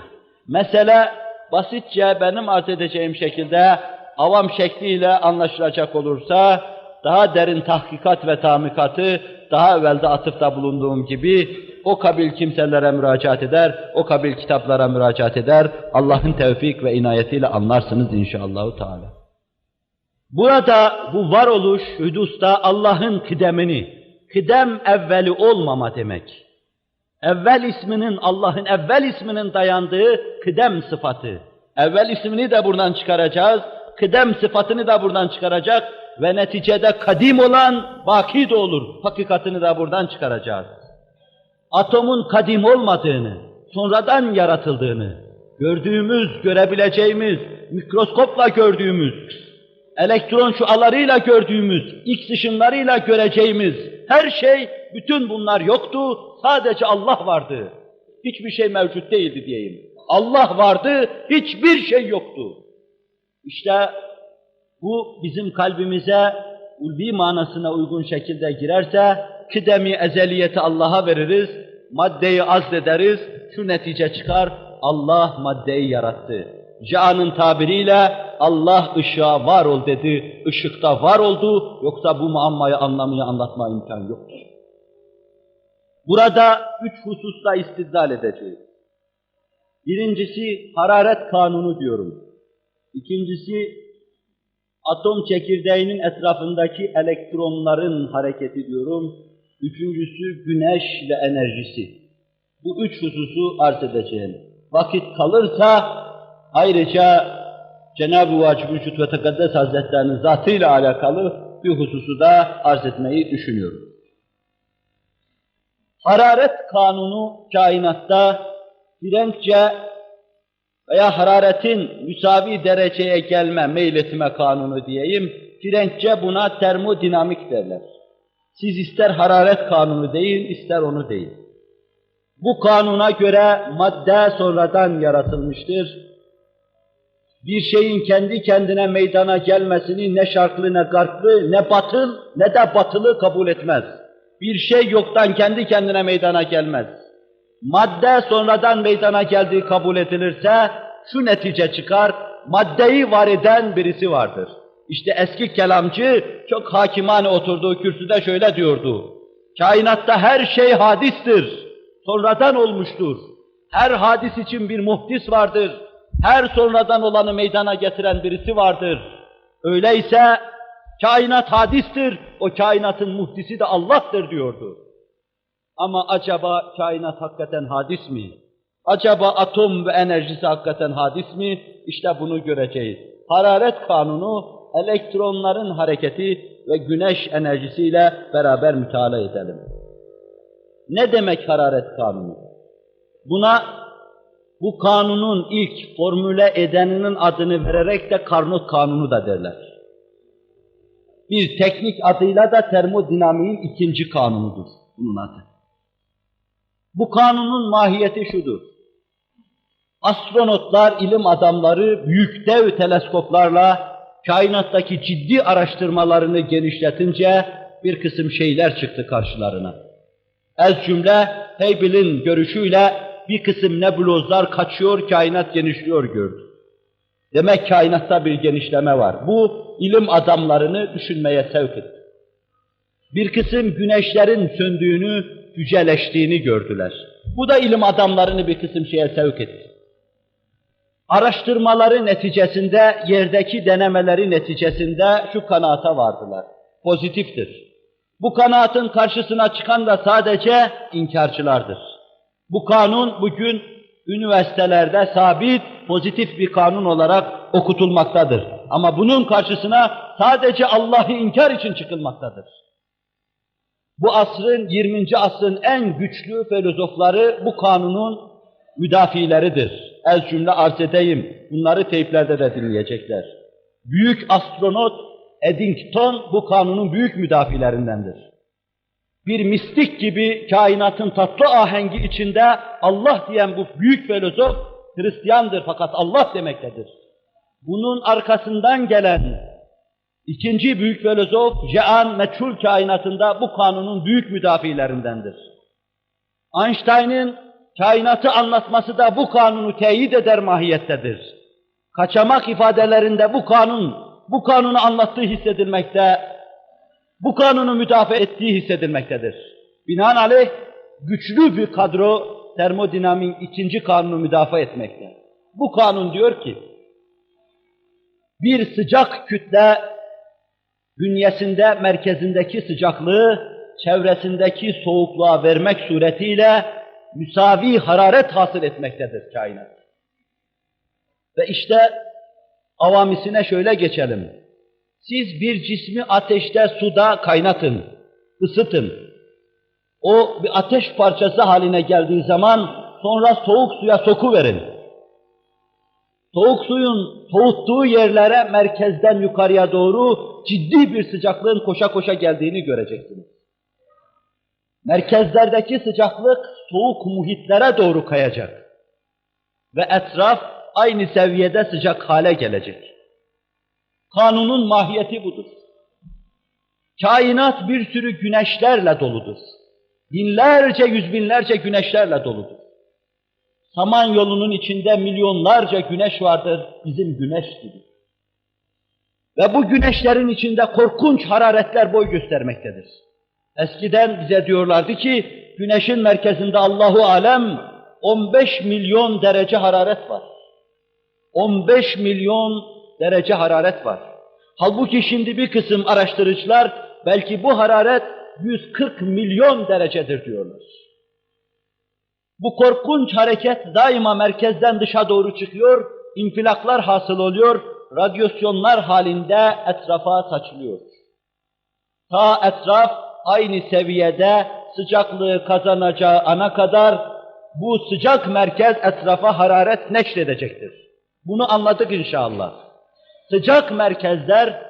Mesele basitçe benim arz edeceğim şekilde, avam şekliyle anlaşılacak olursa, daha derin tahkikat ve tamikatı daha evvelde atıfta bulunduğum gibi o kabil kimselere müracaat eder, o kabil kitaplara müracaat eder. Allah'ın tevfik ve inayetiyle anlarsınız inşallahü teala. Burada bu varoluş, hüdusta Allah'ın kıdemini, kıdem evveli olmama demek. Evvel isminin, Allah'ın evvel isminin dayandığı kıdem sıfatı. Evvel ismini de buradan çıkaracağız, kıdem sıfatını da buradan çıkaracak ve neticede kadim olan baki de olur. Hakikatini de buradan çıkaracağız. Atomun kadim olmadığını, sonradan yaratıldığını, gördüğümüz, görebileceğimiz, mikroskopla gördüğümüz, elektron şualarıyla gördüğümüz, X ışınlarıyla göreceğimiz her şey, bütün bunlar yoktu, sadece Allah vardı. Hiçbir şey mevcut değildi diyeyim. Allah vardı, hiçbir şey yoktu. İşte bu bizim kalbimize ulvi manasına uygun şekilde girerse, kıdemi ezeliyeti Allah'a veririz, maddeyi azlederiz, şu netice çıkar, Allah maddeyi yarattı. Cihan'ın tabiriyle Allah ışığa var ol dedi, ışıkta var oldu, yoksa bu muammayı anlamaya, anlatma imkanı yoktur. Burada 3 hususta istidlal edeceğiz. Birincisi hararet kanunu diyorum. İkincisi atom çekirdeğinin etrafındaki elektronların hareketi diyorum. Üçüncüsü güneş ve enerjisi. Bu 3 hususu arz edeceğim. Vakit kalırsa ayrıca Cenab-ı Vacib Vücut ve Tekaddes Hazretlerinin zatıyla alakalı bir hususu da arz etmeyi düşünüyorum. Hararet kanunu kainatta direnççe veya hararetin müsavi dereceye gelme, meyletme kanunu diyeyim, direnççe buna termodinamik derler. Siz ister hararet kanunu deyin, ister onu deyin. Bu kanuna göre madde sonradan yaratılmıştır. Bir şeyin kendi kendine meydana gelmesini ne şarklı ne garplı, ne batıl ne de batılı kabul etmez. Bir şey yoktan kendi kendine meydana gelmez. Madde sonradan meydana geldiği kabul edilirse şu netice çıkar, maddeyi var eden birisi vardır. İşte eski kelamcı çok hakimane oturduğu kürsüde şöyle diyordu. Kainatta her şey hadistir, sonradan olmuştur. Her hadis için bir muhdis vardır. Her sonradan olanı meydana getiren birisi vardır. Öyleyse kainat hadistir, o kainatın muhdisi de Allah'tır diyordu. Ama acaba kainat hakikaten hadis mi? Acaba atom ve enerjisi hakikaten hadis mi? İşte bunu göreceğiz. Hararet kanunu, elektronların hareketi ve güneş enerjisiyle beraber mütalaa edelim. Ne demek hararet kanunu? Buna bu kanunun ilk formüle edeninin adını vererek de Carnot kanunu da derler. Bir teknik adıyla da termodinamiğin ikinci kanunudur bunun adı. Bu kanunun mahiyeti şudur. Astronotlar, ilim adamları büyük dev teleskoplarla kainattaki ciddi araştırmalarını genişletince bir kısım şeyler çıktı karşılarına. Ez cümle Heybel'in görüşüyle bir kısım nebulozlar kaçıyor, kainat genişliyor gördü. Demek kainatta bir genişleme var. Bu ilim adamlarını düşünmeye sevk etti. Bir kısım güneşlerin söndüğünü, yüceleştiğini gördüler. Bu da ilim adamlarını bir kısım şeye sevk etti. Araştırmaları neticesinde, yerdeki denemeleri neticesinde şu kanaata vardılar. Pozitiftir. Bu kanaatın karşısına çıkan da sadece inkarcılardır. Bu kanun bugün üniversitelerde sabit, pozitif bir kanun olarak okutulmaktadır. Ama bunun karşısına sadece Allah'ı inkar için çıkılmaktadır. Bu asrın, 20. asrın en güçlü filozofları bu kanunun müdafileridir. Ez cümle arz edeyim, bunları teyplerde de dinleyecekler. Büyük astronot Eddington bu kanunun büyük müdafilerindendir. Bir mistik gibi kainatın tatlı ahengi içinde Allah diyen bu büyük filozof Hristiyandır fakat Allah demektedir. Bunun arkasından gelen ikinci büyük filozof Jean meçhul kainatında bu kanunun büyük müdafilerindendir. Einstein'ın kainatı anlatması da bu kanunu teyit eder mahiyettedir. Kaçamak ifadelerinde bu kanunu anlattığı hissedilmekte, bu kanunu müdafaa ettiği hissedilmektedir. Binaenaleyh güçlü bir kadro termodinamiğin ikinci kanunu müdafaa etmekte. Bu kanun diyor ki, bir sıcak kütle bünyesinde merkezindeki sıcaklığı çevresindeki soğukluğa vermek suretiyle müsavi hararet hasıl etmektedir kainat. Ve işte avamisine şöyle geçelim. Siz bir cismi ateşte, suda kaynatın, ısıtın. O bir ateş parçası haline geldiği zaman sonra soğuk suya sokuverin. Soğuk suyun soğuttuğu yerlere merkezden yukarıya doğru ciddi bir sıcaklığın koşa koşa geldiğini göreceksiniz. Merkezlerdeki sıcaklık soğuk muhitlere doğru kayacak. Ve etraf aynı seviyede sıcak hale gelecek. Kanunun mahiyeti budur. Kainat bir sürü güneşlerle doludur. Binlerce, yüz binlerce güneşlerle doludur. Samanyolu'nun içinde milyonlarca güneş vardır, bizim güneş gibi. Ve bu güneşlerin içinde korkunç hararetler boy göstermektedir. Eskiden bize diyorlardı ki, güneşin merkezinde Allahu alem 15 milyon derece hararet var. 15 milyon derece hararet var. Halbuki şimdi bir kısım araştırıcılar belki bu hararet 140 milyon derecedir diyorlar. Bu korkunç hareket daima merkezden dışa doğru çıkıyor, infilaklar hasıl oluyor, radyasyonlar halinde etrafa saçılıyor. Ta etraf aynı seviyede sıcaklığı kazanacağı ana kadar bu sıcak merkez etrafa hararet neşredecektir. Bunu anladık inşallah. Sıcak merkezler,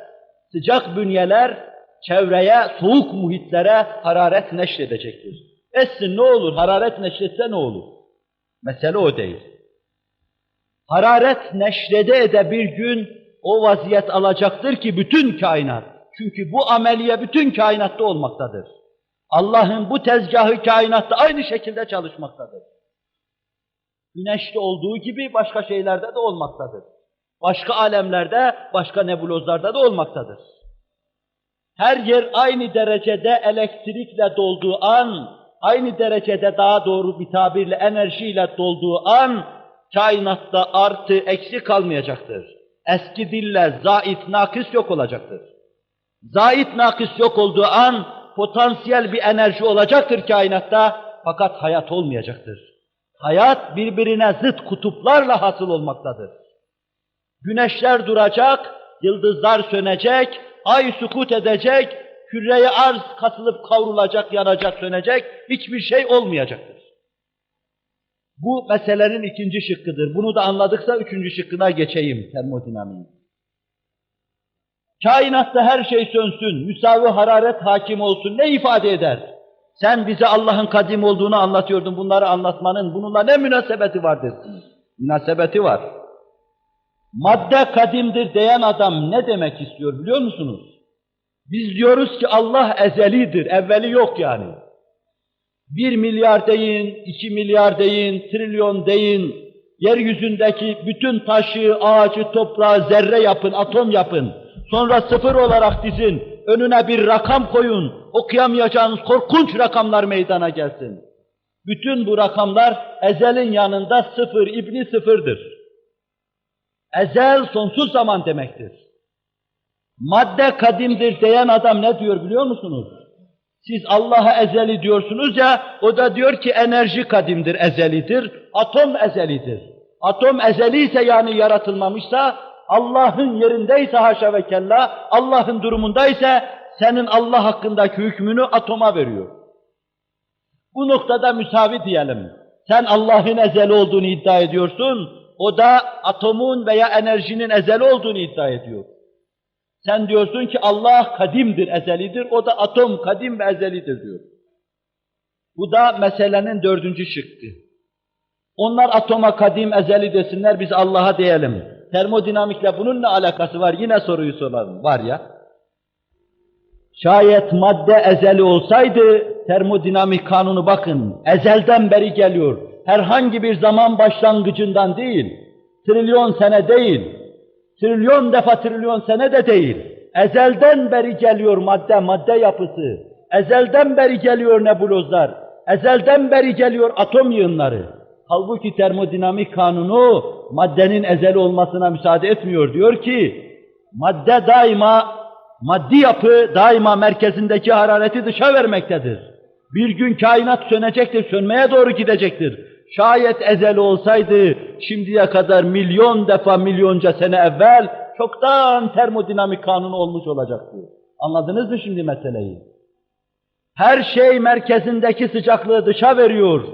sıcak bünyeler çevreye, soğuk muhitlere hararet neşredecektir. Essin ne olur, hararet neşretse ne olur? Mesele o değil. Hararet neşrede bir gün o vaziyet alacaktır ki bütün kainat. Çünkü bu ameliye bütün kainatta olmaktadır. Allah'ın bu tezgahı kainatta aynı şekilde çalışmaktadır. Güneşte olduğu gibi başka şeylerde de olmaktadır. Başka alemlerde, başka nebulozlarda da olmaktadır. Her yer aynı derecede elektrikle dolduğu an, aynı derecede daha doğru bir tabirle enerjiyle dolduğu an, kainatta artı, eksi kalmayacaktır. Eski dille zait, nakis yok olacaktır. Zait, nakis yok olduğu an, potansiyel bir enerji olacaktır kainatta, fakat hayat olmayacaktır. Hayat birbirine zıt kutuplarla hasıl olmaktadır. Güneşler duracak, yıldızlar sönecek, ay sukut edecek, küre-i arz kasılıp kavrulacak, yanacak, sönecek, hiçbir şey olmayacaktır. Bu meselenin ikinci şıkkıdır. Bunu da anladıksa üçüncü şıkkına geçeyim, termodinamiğin. Kainatta her şey sönsün, müsavi hararet hakim olsun, ne ifade eder? Sen bize Allah'ın kadim olduğunu anlatıyordun, bunları anlatmanın bununla ne münasebeti var dersiniz. Münasebeti var. Madde kadimdir diyen adam ne demek istiyor biliyor musunuz? Biz diyoruz ki Allah ezelidir, evveli yok yani. 1 milyar deyin, 2 milyar deyin, trilyon deyin, yeryüzündeki bütün taşı, ağacı, toprağı zerre yapın, atom yapın. Sonra sıfır olarak dizin, önüne bir rakam koyun, okuyamayacağınız korkunç rakamlar meydana gelsin. Bütün bu rakamlar ezelin yanında sıfır, ibni sıfırdır. Ezel sonsuz zaman demektir. Madde kadimdir diyen adam ne diyor biliyor musunuz? Siz Allah'a ezeli diyorsunuz ya, o da diyor ki enerji kadimdir, ezelidir, atom ezelidir. Atom ezeliyse yani yaratılmamışsa, Allah'ın yerindeyse haşa ve kella, Allah'ın durumundaysa senin Allah hakkındaki hükmünü atoma veriyor. Bu noktada müsavi diyelim. Sen Allah'ın ezeli olduğunu iddia ediyorsun, o da atomun veya enerjinin ezeli olduğunu iddia ediyor. Sen diyorsun ki Allah kadimdir, ezelidir, o da atom kadim ve ezelidir diyor. Bu da meselenin 4. şıkkı. Onlar atoma kadim, ezeli desinler, biz Allah'a diyelim. Termodinamikle bunun ne alakası var? Yine soruyu soralım. Var ya. Şayet madde ezeli olsaydı, termodinamik kanunu bakın, ezelden beri geliyor. Herhangi bir zaman başlangıcından değil, trilyon sene değil, trilyon defa trilyon sene de değil. Ezelden beri geliyor madde yapısı. Ezelden beri geliyor nebulozlar. Ezelden beri geliyor atom yığınları. Halbuki termodinamik kanunu maddenin ezeli olmasına müsaade etmiyor. Diyor ki, madde daima, maddi yapı daima merkezindeki harareti dışa vermektedir. Bir gün kainat sönecektir, sönmeye doğru gidecektir. Şayet ezeli olsaydı, şimdiye kadar milyon defa milyonca sene evvel çoktan termodinamik kanunu olmuş olacaktı. Anladınız mı şimdi meseleyi? Her şey merkezindeki sıcaklığı dışa veriyor.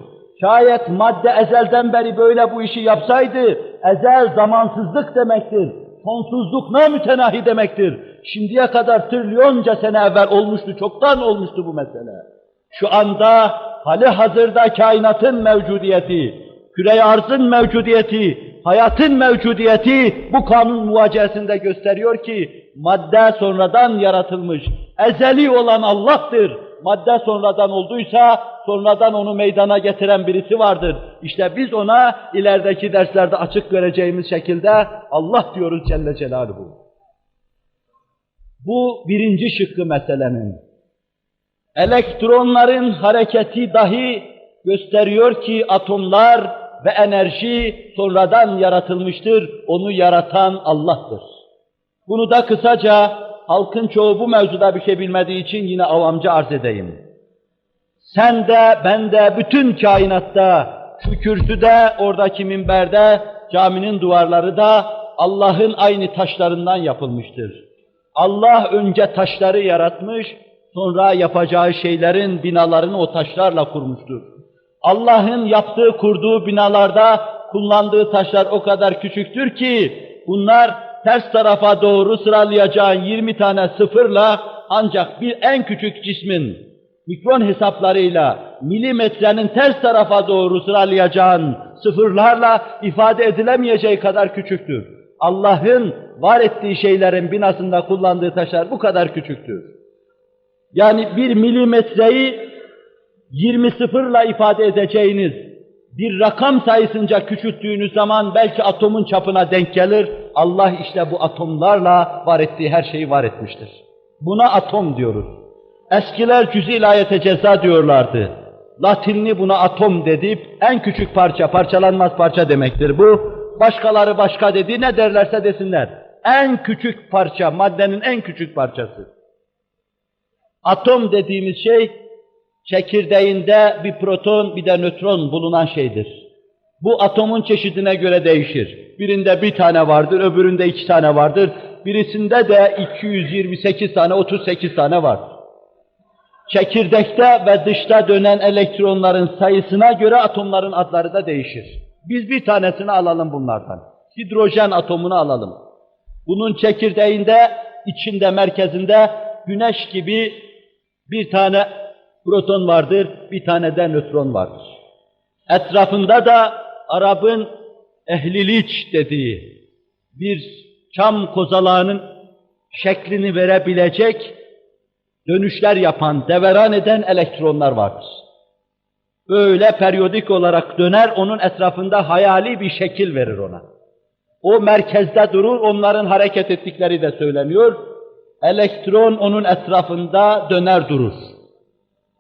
Şayet madde ezelden beri böyle bu işi yapsaydı, ezel zamansızlık demektir, sonsuzluk namütenahi demektir. Şimdiye kadar trilyonca sene evvel olmuştu, çoktan olmuştu bu mesele. Şu anda hali hazırda kainatın mevcudiyeti, küre-i arzın mevcudiyeti, hayatın mevcudiyeti bu kanun muvacihesinde gösteriyor ki madde sonradan yaratılmış, ezeli olan Allah'tır. Madde sonradan olduysa, sonradan onu meydana getiren birisi vardır. İşte biz ona ilerideki derslerde açık göreceğimiz şekilde Allah diyoruz Celle Celaluhu. Bu 1. şıkkı meselenin. Elektronların hareketi dahi gösteriyor ki atomlar ve enerji sonradan yaratılmıştır. Onu yaratan Allah'tır. Bunu da kısaca halkın çoğu bu mevzuda bir şey bilmediği için yine avamca arz edeyim. Sen de, ben de, bütün kainatta, şu kürsüde, oradaki minberde, caminin duvarları da Allah'ın aynı taşlarından yapılmıştır. Allah önce taşları yaratmış, sonra yapacağı şeylerin binalarını o taşlarla kurmuştur. Allah'ın yaptığı, kurduğu binalarda kullandığı taşlar o kadar küçüktür ki, bunlar ters tarafa doğru sıralayacağın 20 tane sıfırla ancak bir en küçük cismin mikron hesaplarıyla milimetrenin ters tarafa doğru sıralayacağın sıfırlarla ifade edilemeyeceği kadar küçüktür. Allah'ın var ettiği şeylerin binasında kullandığı taşlar bu kadar küçüktür. Yani 1 milimetreyi 20 sıfırla ifade edeceğiniz bir rakam sayısınca küçülttüğünüz zaman belki atomun çapına denk gelir. Allah işte bu atomlarla var ettiği her şeyi var etmiştir. Buna atom diyoruz. Eskiler cüz-i ilahiyete ceza diyorlardı. Latinli buna atom dedip en küçük parça, parçalanmaz parça demektir bu. Başkaları başka dedi, ne derlerse desinler. En küçük parça, maddenin en küçük parçası. Atom dediğimiz şey, çekirdeğinde bir proton bir de nötron bulunan şeydir. Bu atomun çeşidine göre değişir. Birinde bir tane vardır, öbüründe 2 tane vardır. Birisinde de 228 tane, 38 tane var. Çekirdekte ve dışta dönen elektronların sayısına göre atomların adları da değişir. Biz bir tanesini alalım bunlardan. Hidrojen atomunu alalım. Bunun çekirdeğinde, içinde, merkezinde güneş gibi bir tane proton vardır, bir tane de nötron vardır. Etrafında da Arap'ın ehliliç dediği bir çam kozalağının şeklini verebilecek dönüşler yapan, deveran eden elektronlar vardır. Böyle periyodik olarak döner, onun etrafında hayali bir şekil verir ona. O merkezde durur, onların hareket ettikleri de söyleniyor. Elektron onun etrafında döner durur.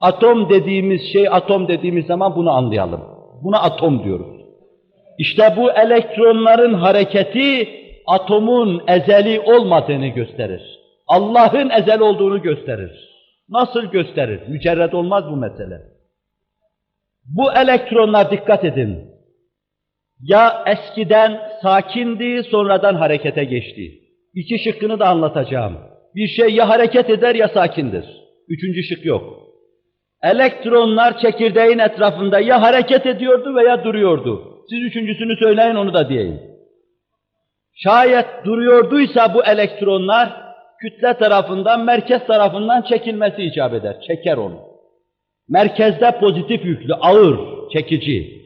Atom dediğimiz zaman bunu anlayalım. Buna atom diyoruz. İşte bu elektronların hareketi atomun ezeli olmadığını gösterir. Allah'ın ezel olduğunu gösterir. Nasıl gösterir? Mücerred olmaz bu mesele. Bu elektronlar, dikkat edin, ya eskiden sakindi, sonradan harekete geçti. İki şıkkını da anlatacağım. Bir şey ya hareket eder ya sakindir. Üçüncü şık yok. Elektronlar çekirdeğin etrafında ya hareket ediyordu veya duruyordu. Siz üçüncüsünü söyleyin, onu da diyeyim. Şayet duruyorduysa bu elektronlar kütle tarafından, merkez tarafından çekilmesi icap eder. Çeker onu. Merkezde pozitif yüklü, ağır, çekici.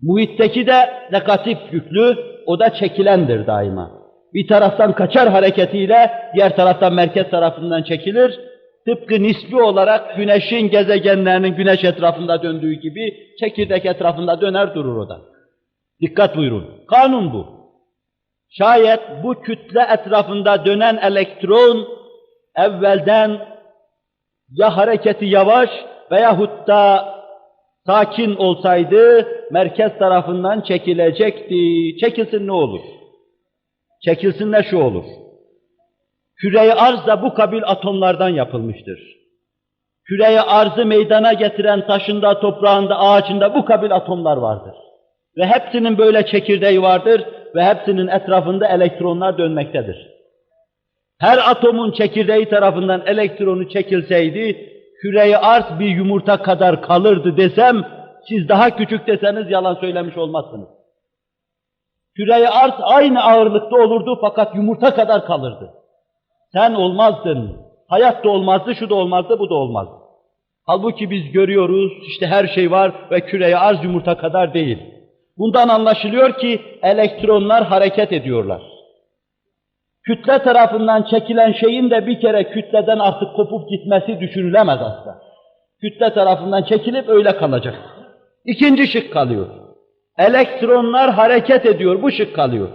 Muhitteki de negatif yüklü, o da çekilendir daima. Bir taraftan kaçar hareketiyle, diğer taraftan merkez tarafından çekilir. Tıpkı nispi olarak güneşin gezegenlerinin güneş etrafında döndüğü gibi çekirdek etrafında döner durur o da. Dikkat buyurun. Kanun bu. Şayet bu kütle etrafında dönen elektron evvelden ya hareketi yavaş veyahut da sakin olsaydı merkez tarafından çekilecekti. Çekilsin ne olur? Çekilsin de şu olur. Küre-i arz da bu kabil atomlardan yapılmıştır. Küre-i arzı meydana getiren taşında, toprağında, ağacında bu kabil atomlar vardır. Ve hepsinin böyle çekirdeği vardır ve hepsinin etrafında elektronlar dönmektedir. Her atomun çekirdeği tarafından elektronu çekilseydi, küre-i arz bir yumurta kadar kalırdı desem, siz daha küçük deseniz yalan söylemiş olmazsınız. Küre-i arz aynı ağırlıkta olurdu fakat yumurta kadar kalırdı. Sen olmazdın, hayat da olmazdı, şu da olmazdı, bu da olmazdı. Halbuki biz görüyoruz, işte her şey var ve küre-i arz yumurta kadar değil. Bundan anlaşılıyor ki elektronlar hareket ediyorlar. Kütle tarafından çekilen şeyin de bir kere kütleden artık kopup gitmesi düşünülemez aslında. Kütle tarafından çekilip öyle kalacak. İkinci şık kalıyor. Elektronlar hareket ediyor, bu şık kalıyor.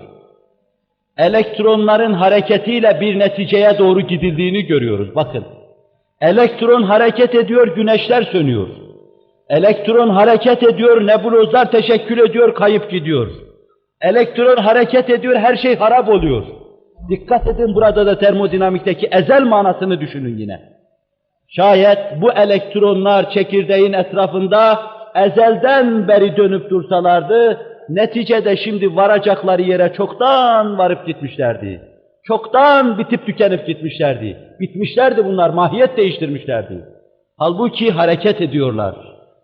Elektronların hareketiyle bir neticeye doğru gidildiğini görüyoruz, bakın. Elektron hareket ediyor, güneşler sönüyor. Elektron hareket ediyor, nebulozlar teşekkül ediyor, kayıp gidiyor. Elektron hareket ediyor, her şey harap oluyor. Dikkat edin, burada da termodinamikteki ezel manasını düşünün yine. Şayet bu elektronlar çekirdeğin etrafında ezelden beri dönüp dursalardı, neticede şimdi varacakları yere çoktan varıp gitmişlerdi. Çoktan bitip tükenip gitmişlerdi. Bitmişlerdi bunlar, mahiyet değiştirmişlerdi. Halbuki hareket ediyorlar.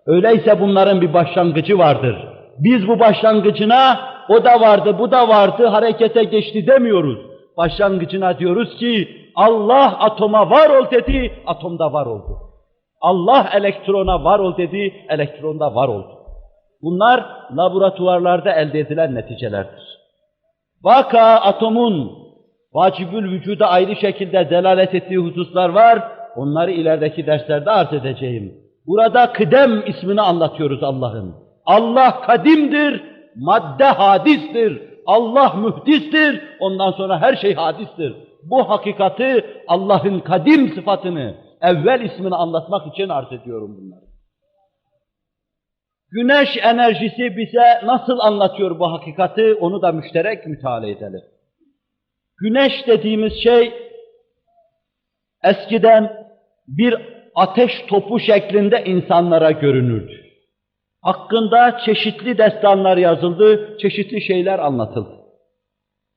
Öyleyse bunların bir başlangıcı vardır. Biz bu başlangıcına o da vardı, bu da vardı, harekete geçti demiyoruz. Başlangıcına diyoruz ki Allah atoma var ol dedi, atomda var oldu. Allah elektrona var ol dedi, elektronda var oldu. Bunlar laboratuvarlarda elde edilen neticelerdir. Vaka atomun vacibül vücuda ayrı şekilde delalet ettiği hususlar var, onları ilerideki derslerde arz edeceğim. Burada kıdem ismini anlatıyoruz Allah'ın. Allah kadimdir, madde hadistir. Allah mühdistir, ondan sonra her şey hadistir. Bu hakikati, Allah'ın kadim sıfatını, evvel ismini anlatmak için arz ediyorum bunları. Güneş enerjisi bize nasıl anlatıyor bu hakikati, onu da müşterek müteala edelim. Güneş dediğimiz şey, eskiden bir ateş topu şeklinde insanlara görünürdü. Hakkında çeşitli destanlar yazıldı, çeşitli şeyler anlatıldı.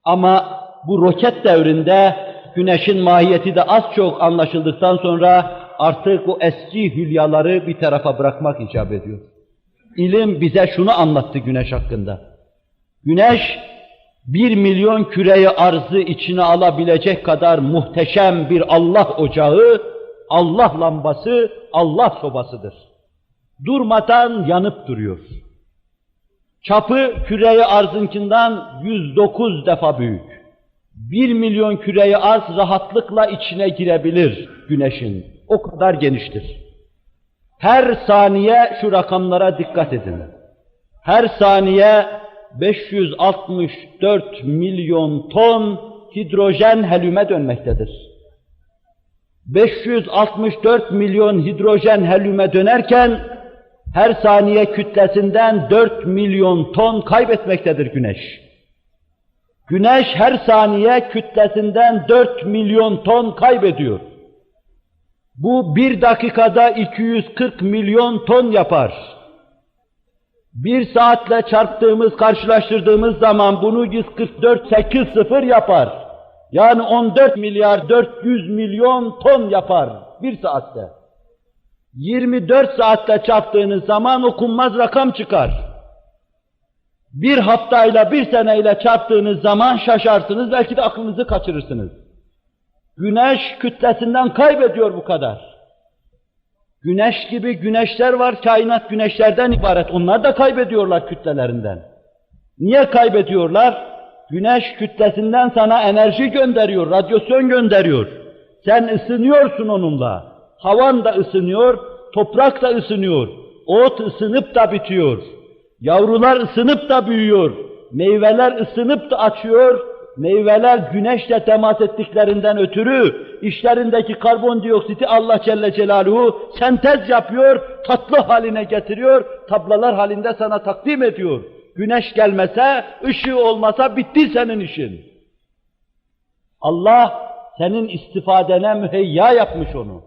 Ama bu roket devrinde güneşin mahiyeti de az çok anlaşıldıktan sonra artık o eski hülyaları bir tarafa bırakmak icap ediyor. İlim bize şunu anlattı güneş hakkında. Güneş 1 milyon küreyi arzı içine alabilecek kadar muhteşem bir Allah ocağı, Allah lambası, Allah sobasıdır. Durmadan yanıp duruyor. Çapı küre-i arzınkinden 109 defa büyük. 1 milyon küre-i arz rahatlıkla içine girebilir güneşin. O kadar geniştir. Her saniye şu rakamlara dikkat edin. Her saniye 564 milyon ton hidrojen helyume dönmektedir. 564 milyon hidrojen helyume dönerken her saniye kütlesinden 4 milyon ton kaybetmektedir Güneş. Güneş her saniye kütlesinden 4 milyon ton kaybediyor. Bu bir dakikada 240 milyon ton yapar. Bir saatle çarptığımız, karşılaştırdığımız zaman bunu 144,80 yapar. Yani 14 milyar 400 milyon ton yapar bir saatte. 24 saatte çarptığınız zaman okunmaz rakam çıkar. Bir haftayla, bir seneyle çarptığınız zaman şaşarsınız, belki de aklınızı kaçırırsınız. Güneş kütlesinden kaybediyor bu kadar. Güneş gibi güneşler var, kainat güneşlerden ibaret. Onlar da kaybediyorlar kütlelerinden. Niye kaybediyorlar? Güneş kütlesinden sana enerji gönderiyor, radyasyon gönderiyor. Sen ısınıyorsun onunla. Havan da ısınıyor, toprak da ısınıyor. Ot ısınıp da bitiyor. Yavrular ısınıp da büyüyor. Meyveler ısınıp da açıyor. Meyveler güneşle temas ettiklerinden ötürü işlerindeki karbondioksiti Allah Celle Celaluhu sentez yapıyor, tatlı haline getiriyor, tablalar halinde sana takdim ediyor. Güneş gelmese, ışığı olmasa bitti senin işin. Allah senin istifadene müheyya yapmış onu.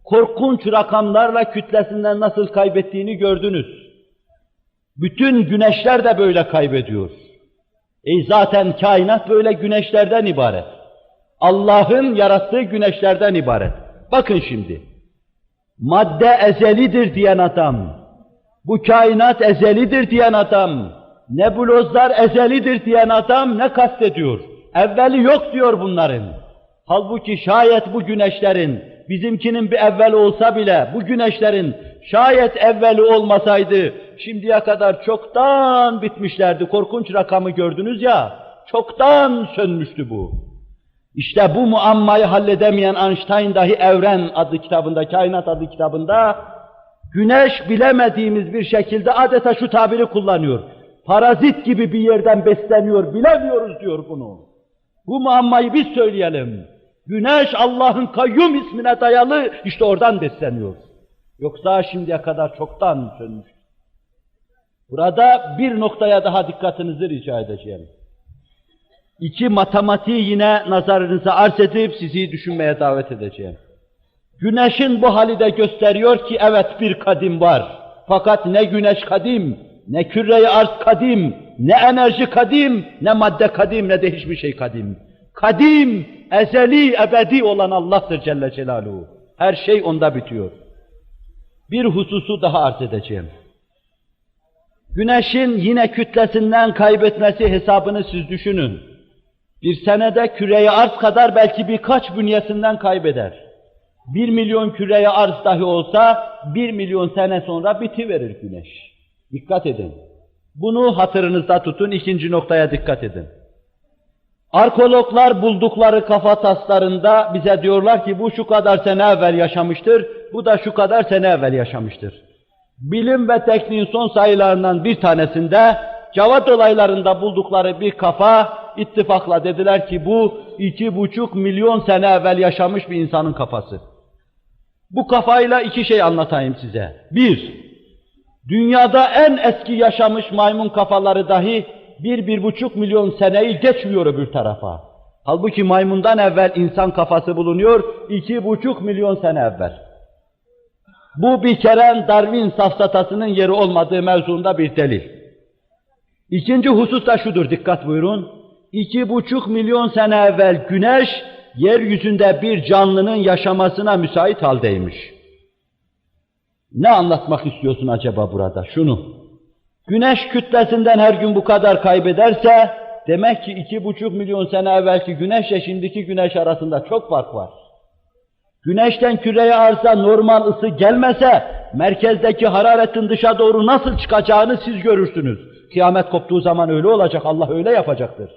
Korkunç rakamlarla kütlesinden nasıl kaybettiğini gördünüz. Bütün güneşler de böyle kaybediyor. Zaten kainat böyle güneşlerden ibaret. Allah'ın yarattığı güneşlerden ibaret. Bakın şimdi, madde ezelidir diyen adam, bu kainat ezelidir diyen adam, nebulozlar ezelidir diyen adam ne kastediyor? Evveli yok diyor bunların. Halbuki şayet bu güneşlerin, bizimkinin bir evveli olsa bile, bu güneşlerin şayet evveli olmasaydı, şimdiye kadar çoktan bitmişlerdi. Korkunç rakamı gördünüz ya, çoktan sönmüştü bu. İşte bu muammayı halledemeyen Einstein dahi Evren adlı kitabında, Kainat adlı kitabında, güneş bilemediğimiz bir şekilde adeta şu tabiri kullanıyor. Parazit gibi bir yerden besleniyor, bilemiyoruz diyor bunu. Bu muammayı biz söyleyelim. Güneş Allah'ın kayyum ismine dayalı, işte oradan besleniyor. Yoksa şimdiye kadar çoktan sönmüş. Burada bir noktaya daha dikkatinizi rica edeceğim. İki matematiği yine nazarınıza arz edip sizi düşünmeye davet edeceğim. Güneşin bu hali de gösteriyor ki evet bir kadim var. Fakat ne güneş kadim, ne küre-i arz kadim, ne enerji kadim, ne madde kadim, ne de hiçbir şey kadim. Kadim, ezeli, ebedi olan Allah'tır Celle Celaluhu. Her şey onda bitiyor. Bir hususu daha arz edeceğim. Güneşin yine kütlesinden kaybetmesi hesabını siz düşünün. Bir senede küre-i arz kadar belki birkaç bünyesinden kaybeder. 1 milyon küre-i arz dahi olsa 1 milyon sene sonra bitiverir güneş. Dikkat edin. Bunu hatırınızda tutun, ikinci noktaya dikkat edin. Arkeologlar buldukları kafataslarında bize diyorlar ki bu şu kadar sene evvel yaşamıştır, bu da şu kadar sene evvel yaşamıştır. Bilim ve tekniğin son sayılarından bir tanesinde Cevat olaylarında buldukları bir kafa ittifakla dediler ki bu 2,5 milyon sene evvel yaşamış bir insanın kafası. Bu kafayla iki şey anlatayım size. Bir, dünyada en eski yaşamış maymun kafaları dahi 1,5 milyon seneyi geçmiyor öbür tarafa. Halbuki maymundan evvel insan kafası bulunuyor 2,5 milyon sene evvel. Bu bir kere Darwin safsatasının yeri olmadığı mevzuunda bir delil. İkinci husus da şudur, dikkat buyurun. 2,5 milyon sene evvel güneş, yeryüzünde bir canlının yaşamasına müsait haldeymiş. Ne anlatmak istiyorsun acaba burada? Şunu. Güneş kütlesinden her gün bu kadar kaybederse, demek ki 2,5 milyon sene evvelki güneşle şimdiki güneş arasında çok fark var. Güneşten küreye arza normal ısı gelmese, merkezdeki hararetin dışa doğru nasıl çıkacağını siz görürsünüz. Kıyamet koptuğu zaman öyle olacak, Allah öyle yapacaktır.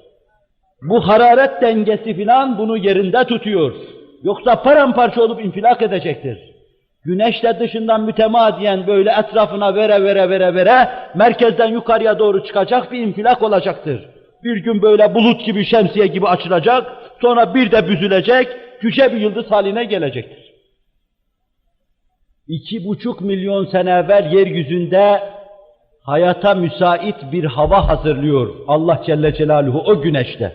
Bu hararet dengesi filan bunu yerinde tutuyor. Yoksa paramparça olup infilak edecektir. Güneş de dışından mütemadiyen böyle etrafına vere merkezden yukarıya doğru çıkacak bir infilak olacaktır. Bir gün böyle bulut gibi, şemsiye gibi açılacak, sonra bir de büzülecek, yüce bir yıldız haline gelecektir. 2,5 milyon sene evvel yeryüzünde hayata müsait bir hava hazırlıyor Allah Celle Celaluhu o güneşte.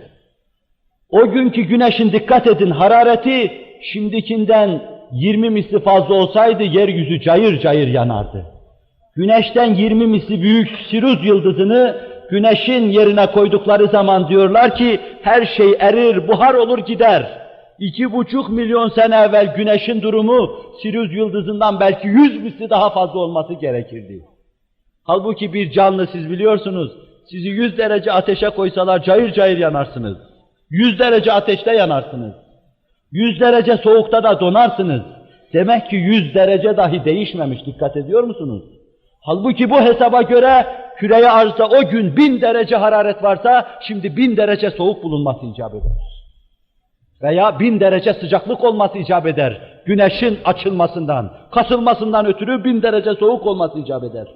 O günkü güneşin dikkat edin harareti şimdikinden 20 misli fazla olsaydı yeryüzü cayır cayır yanardı. Güneşten 20 misli büyük Sirus yıldızını güneşin yerine koydukları zaman diyorlar ki her şey erir, buhar olur gider. 2,5 milyon sene evvel güneşin durumu Sirus yıldızından belki 100 misli daha fazla olması gerekirdi. Halbuki bir canlı siz biliyorsunuz, sizi 100 derece ateşe koysalar cayır cayır yanarsınız. 100 derece ateşte yanarsınız. 100 derece soğukta da donarsınız. Demek ki 100 derece dahi değişmemiş, dikkat ediyor musunuz? Halbuki bu hesaba göre küre-i arzda o gün 1000 derece hararet varsa şimdi 1000 derece soğuk bulunması icap eder. Veya 1000 derece sıcaklık olması icap eder. Güneşin açılmasından, kasılmasından ötürü 1000 derece soğuk olması icap eder.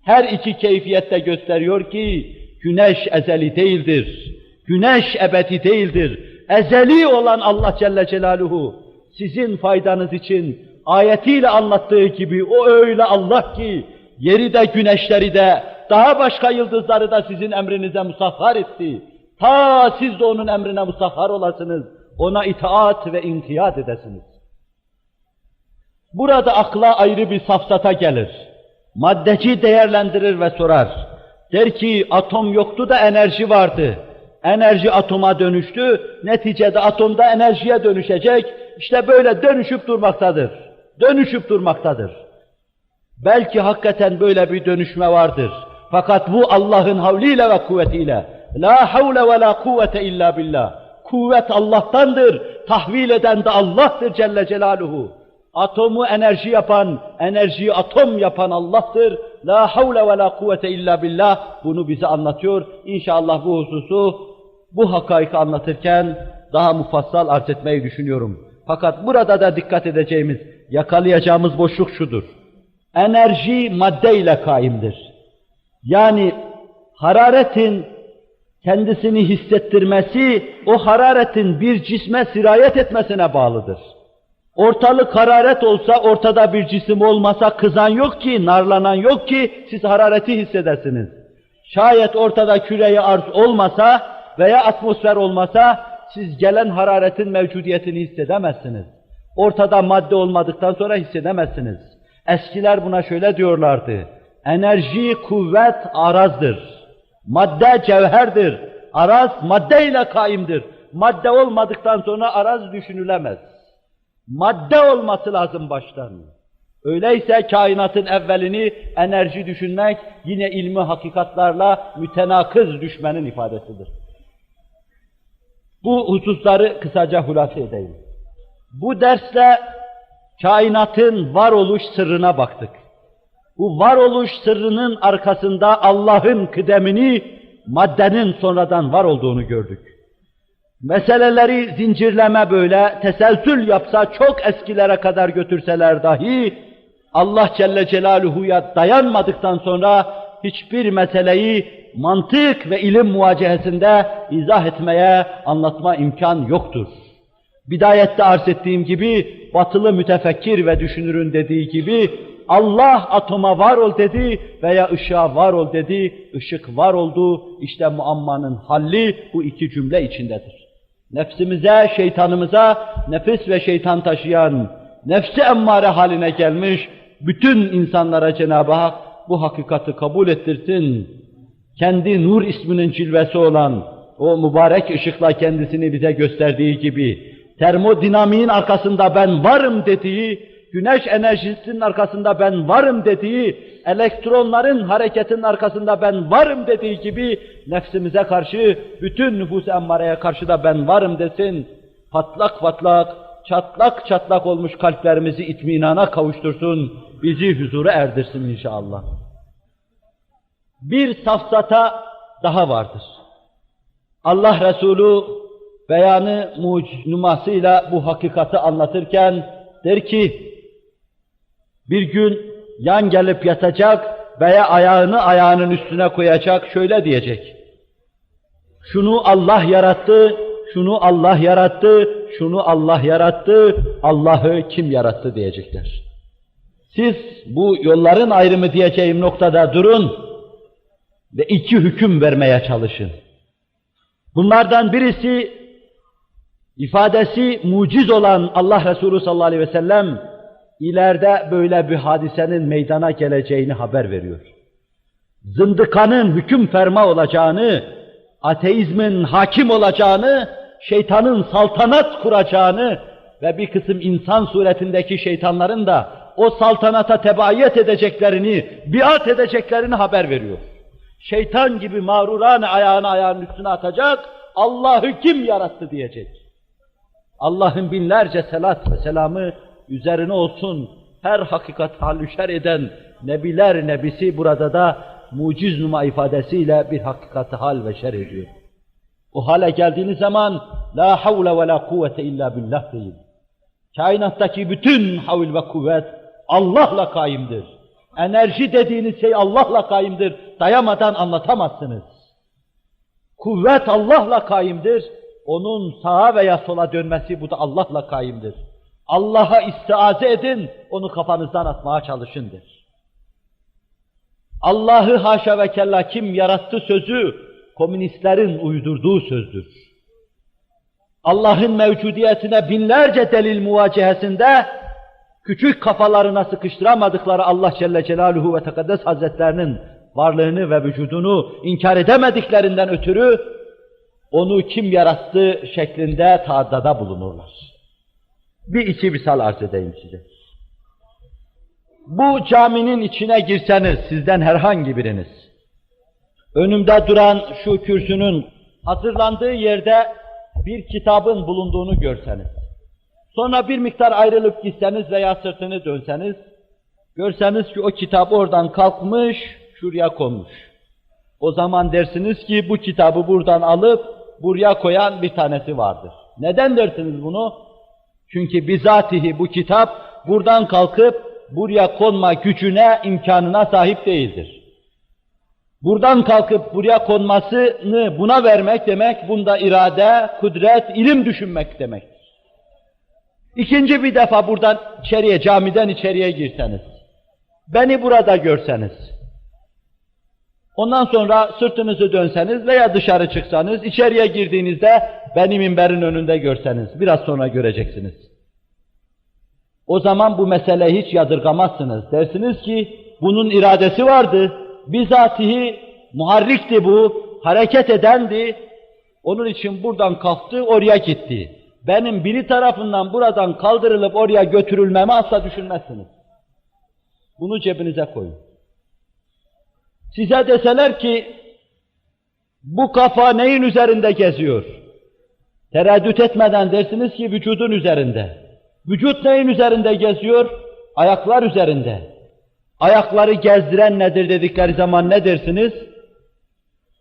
Her iki keyfiyette gösteriyor ki güneş ezeli değildir. Güneş ebedi değildir. Ezeli olan Allah Celle Celaluhu sizin faydanız için ayetiyle anlattığı gibi o öyle Allah ki yeri de güneşleri de daha başka yıldızları da sizin emrinize musahhar etti. Ta siz de onun emrine musahhar olasınız. Ona itaat ve inkiyat edesiniz. Burada akla ayrı bir safsata gelir. Maddeci değerlendirir ve sorar. Der ki atom yoktu da enerji vardı. Enerji atoma dönüştü, neticede atomda enerjiye dönüşecek. İşte böyle dönüşüp durmaktadır. Dönüşüp durmaktadır. Belki hakikaten böyle bir dönüşme vardır. Fakat bu Allah'ın havliyle ve kuvvetiyle. La havle ve la kuvvete illa billah. Kuvvet Allah'tandır, tahvil eden de Allah'tır Celle Celaluhu. Atomu enerji yapan, enerjiyi atom yapan Allah'tır. La havle ve la kuvvete illa billah. Bunu bize anlatıyor. İnşallah bu hususu, bu hakaiki anlatırken daha mufassal arz etmeyi düşünüyorum. Fakat burada da dikkat edeceğimiz, yakalayacağımız boşluk şudur. Enerji madde ile kaimdir. Yani hararetin kendisini hissettirmesi, o hararetin bir cisme sirayet etmesine bağlıdır. Ortalık hararet olsa, ortada bir cisim olmasa kızan yok ki, narlanan yok ki siz harareti hissedesiniz. Şayet ortada küre-i arz olmasa veya atmosfer olmasa siz gelen hararetin mevcudiyetini hissedemezsiniz. Ortada madde olmadıktan sonra hissedemezsiniz. Eskiler buna şöyle diyorlardı. Enerji, kuvvet arazdır. Madde cevherdir. Araz maddeyle kaimdir. Madde olmadıktan sonra araz düşünülemez. Madde olması lazım baştan. Öyleyse kainatın evvelini enerji düşünmek yine ilmi hakikatlarla mütenakız düşmenin ifadesidir. Bu hususları kısaca hulasa edeyim. Bu dersle kainatın varoluş sırrına baktık. Bu varoluş sırrının arkasında Allah'ın kıdemini, maddenin sonradan var olduğunu gördük. Meseleleri zincirleme böyle, teselsül yapsa, çok eskilere kadar götürseler dahi, Allah Celle Celaluhu'ya dayanmadıktan sonra hiçbir meseleyi mantık ve ilim muvacehesinde izah etmeye, anlatma imkan yoktur. Bidayette arz ettiğim gibi, batılı mütefekkir ve düşünürün dediği gibi, Allah atoma var ol dedi veya ışığa var ol dedi, ışık var oldu, işte muammanın halli bu iki cümle içindedir. Nefsimize, şeytanımıza, nefis ve şeytan taşıyan, nefsi emmare haline gelmiş, bütün insanlara Cenab-ı Hak bu hakikati kabul ettirsin. Kendi nur isminin cilvesi olan, o mübarek ışıkla kendisini bize gösterdiği gibi, termodinamiğin arkasında ben varım dediği, güneş enerjisinin arkasında ben varım dediği, elektronların hareketinin arkasında ben varım dediği gibi, nefsimize karşı, bütün nüfus-i emmareye karşı da ben varım desin, patlak patlak, çatlak çatlak olmuş kalplerimizi itminana kavuştursun, bizi huzura erdirsin inşallah. Bir safsata daha vardır. Allah Resulü beyanı numasıyla bu hakikati anlatırken der ki, bir gün yan gelip yatacak veya ayağını ayağının üstüne koyacak, şöyle diyecek: şunu Allah yarattı, şunu Allah yarattı, şunu Allah yarattı, Allah'ı kim yarattı diyecekler. Siz bu yolların ayrımı diyeceğim noktada durun ve iki hüküm vermeye çalışın. Bunlardan birisi, ifadesi muciz olan Allah Resulü sallallahu aleyhi ve sellem, ileride böyle bir hadisenin meydana geleceğini haber veriyor. Zındıkanın hüküm ferma olacağını, ateizmin hakim olacağını, şeytanın saltanat kuracağını ve bir kısım insan suretindeki şeytanların da o saltanata tebaiyet edeceklerini, biat edeceklerini haber veriyor. Şeytan gibi mağrurane ayağını ayağının üstüne atacak, Allah'ı kim yarattı diyecek. Allah'ın binlerce selat ve selamı üzerine olsun, her hakikat halüşer eden nebiler nebisi burada da muciz numa ifadesiyle bir hakikati hal ve şer ediyor. O hale geldiğiniz zaman la havle ve la kuvvete illa billah deyin. Kainattaki bütün havl ve kuvvet Allah'la kaimdir. Enerji dediğiniz şey Allah'la kaimdir. Dayamadan anlatamazsınız. Kuvvet Allah'la kaimdir. Onun sağa veya sola dönmesi bu da Allah'la kaimdir. Allah'a istiaze edin, onu kafanızdan atmaya çalışındır. Allah'ı haşa ve kella kim yarattı sözü, komünistlerin uydurduğu sözdür. Allah'ın mevcudiyetine binlerce delil muvacehesinde, küçük kafalarına sıkıştıramadıkları Allah Celle Celaluhu ve Tekaddes Hazretlerinin varlığını ve vücudunu inkar edemediklerinden ötürü, onu kim yarattı şeklinde taaddada bulunurlar. Bir iki misal arz edeyim size. Bu caminin içine girseniz, sizden herhangi biriniz, önümde duran şu kürsünün hazırlandığı yerde bir kitabın bulunduğunu görseniz, sonra bir miktar ayrılıp gitseniz veya sırtını dönseniz, görseniz ki o kitap oradan kalkmış, şuraya konmuş. O zaman dersiniz ki bu kitabı buradan alıp buraya koyan bir tanesi vardır. Neden dersiniz bunu? Çünkü bizatihi bu kitap buradan kalkıp buraya konma gücüne, imkanına sahip değildir. Buradan kalkıp buraya konmasını buna vermek demek, bunda irade, kudret, ilim düşünmek demektir. İkinci bir defa buradan içeriye, camiden içeriye girseniz, beni burada görseniz, ondan sonra sırtınızı dönseniz veya dışarı çıksanız, içeriye girdiğinizde beni minberin önünde görseniz, biraz sonra göreceksiniz. O zaman bu meseleyi hiç yadırgamazsınız. Dersiniz ki bunun iradesi vardı, bizatihi muharrikti bu, hareket edendi, onun için buradan kalktı, oraya gitti. Benim biri tarafından buradan kaldırılıp oraya götürülmemi asla düşünmezsiniz. Bunu cebinize koyun. Size deseler ki, bu kafa neyin üzerinde geziyor? Tereddüt etmeden dersiniz ki vücudun üzerinde. Vücut neyin üzerinde geziyor? Ayaklar üzerinde. Ayakları gezdiren nedir dedikleri zaman ne dersiniz?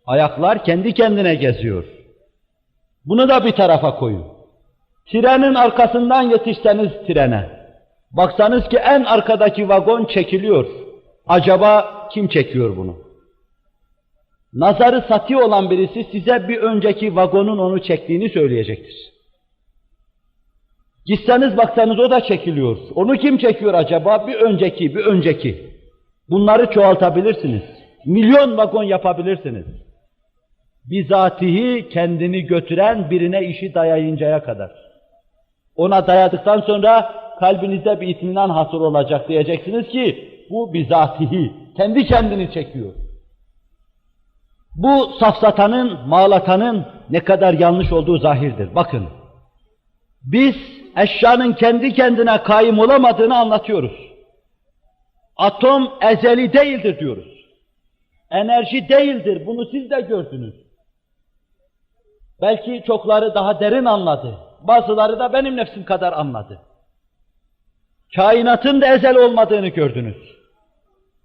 Ayaklar kendi kendine geziyor. Bunu da bir tarafa koyun. Trenin arkasından yetişseniz trene, baksanız ki en arkadaki vagon çekiliyor. Acaba kim çekiyor bunu? Nazarı sati olan birisi size bir önceki vagonun onu çektiğini söyleyecektir. Gitseniz baksanız o da çekiliyor. Onu kim çekiyor acaba? Bir önceki. Bunları çoğaltabilirsiniz. Milyon vagon yapabilirsiniz. Bizatihi kendini götüren birine işi dayayıncaya kadar. Ona dayadıktan sonra kalbinizde bir itminan hasıl olacak, diyeceksiniz ki bu bizatihi, kendi kendini çekiyor. Bu safsatanın, mağlatanın ne kadar yanlış olduğu zahirdir. Bakın, biz eşyanın kendi kendine kaim olamadığını anlatıyoruz. Atom ezeli değildir diyoruz. Enerji değildir, bunu siz de gördünüz. Belki çokları daha derin anladı, bazıları da benim nefsim kadar anladı. Kainatın da ezel olmadığını gördünüz.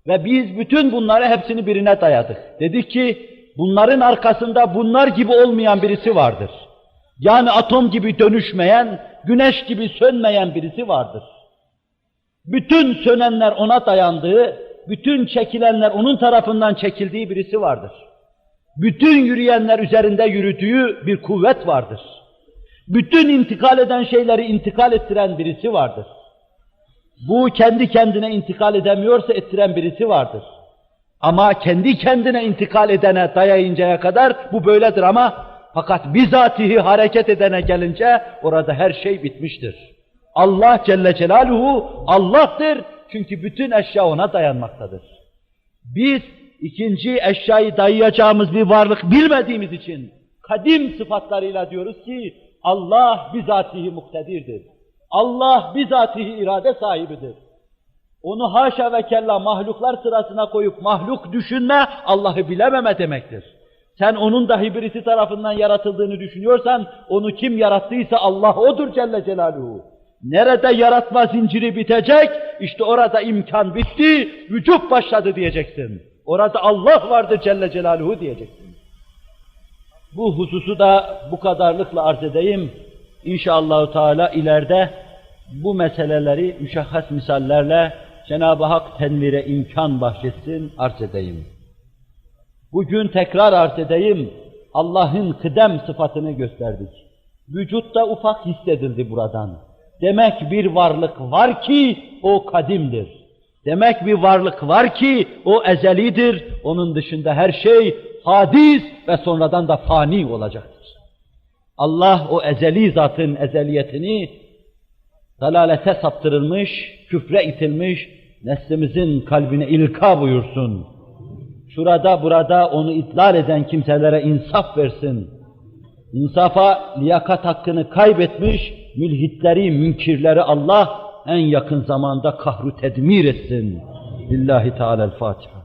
Ve biz bütün bunları hepsini birine dayadık. Dedik ki bunların arkasında bunlar gibi olmayan birisi vardır. Yani atom gibi dönüşmeyen, güneş gibi sönmeyen birisi vardır. Bütün sönenler ona dayandığı, bütün çekilenler onun tarafından çekildiği birisi vardır. Bütün yürüyenler üzerinde yürüdüğü bir kuvvet vardır. Bütün intikal eden şeyleri intikal ettiren birisi vardır. Bu kendi kendine intikal edemiyorsa ettiren birisi vardır. Ama kendi kendine intikal edene dayayıncaya kadar bu böyledir ama fakat bizatihi hareket edene gelince orada her şey bitmiştir. Allah Celle Celaluhu Allah'tır çünkü bütün eşya ona dayanmaktadır. Biz ikinci eşyayı dayayacağımız bir varlık bilmediğimiz için kadim sıfatlarıyla diyoruz ki Allah bizatihi muktedirdir. Allah bizatihi irade sahibidir. Onu haşa ve kella mahluklar sırasına koyup mahluk düşünme, Allah'ı bilememe demektir. Sen onun dahi birisi tarafından yaratıldığını düşünüyorsan, onu kim yarattıysa Allah odur Celle Celaluhu. Nerede yaratma zinciri bitecek, işte orada imkan bitti, vücut başladı diyeceksin. Orada Allah vardır Celle Celaluhu diyeceksin. Bu hususu da bu kadarlıkla arz edeyim. İnşallah Teala ileride bu meseleleri müşahhas misallerle Cenab-ı Hak tenvire imkan bahşetsin, arz edeyim. Bugün tekrar arz edeyim, Allah'ın kıdem sıfatını gösterdik. Vücutta ufak hissedildi buradan. Demek bir varlık var ki o kadimdir. Demek bir varlık var ki o ezelidir. Onun dışında her şey hadis ve sonradan da fani olacaktır. Allah o ezeli zatın ezeliyetini dalalete saptırılmış, küfre itilmiş neslimizin kalbine ilka buyursun. Şurada burada onu idlal eden kimselere insaf versin. İnsafa liyakat hakkını kaybetmiş mülhitleri, münkirleri Allah en yakın zamanda kahru tedmir etsin. Lillahi Teala'l-Fatiha.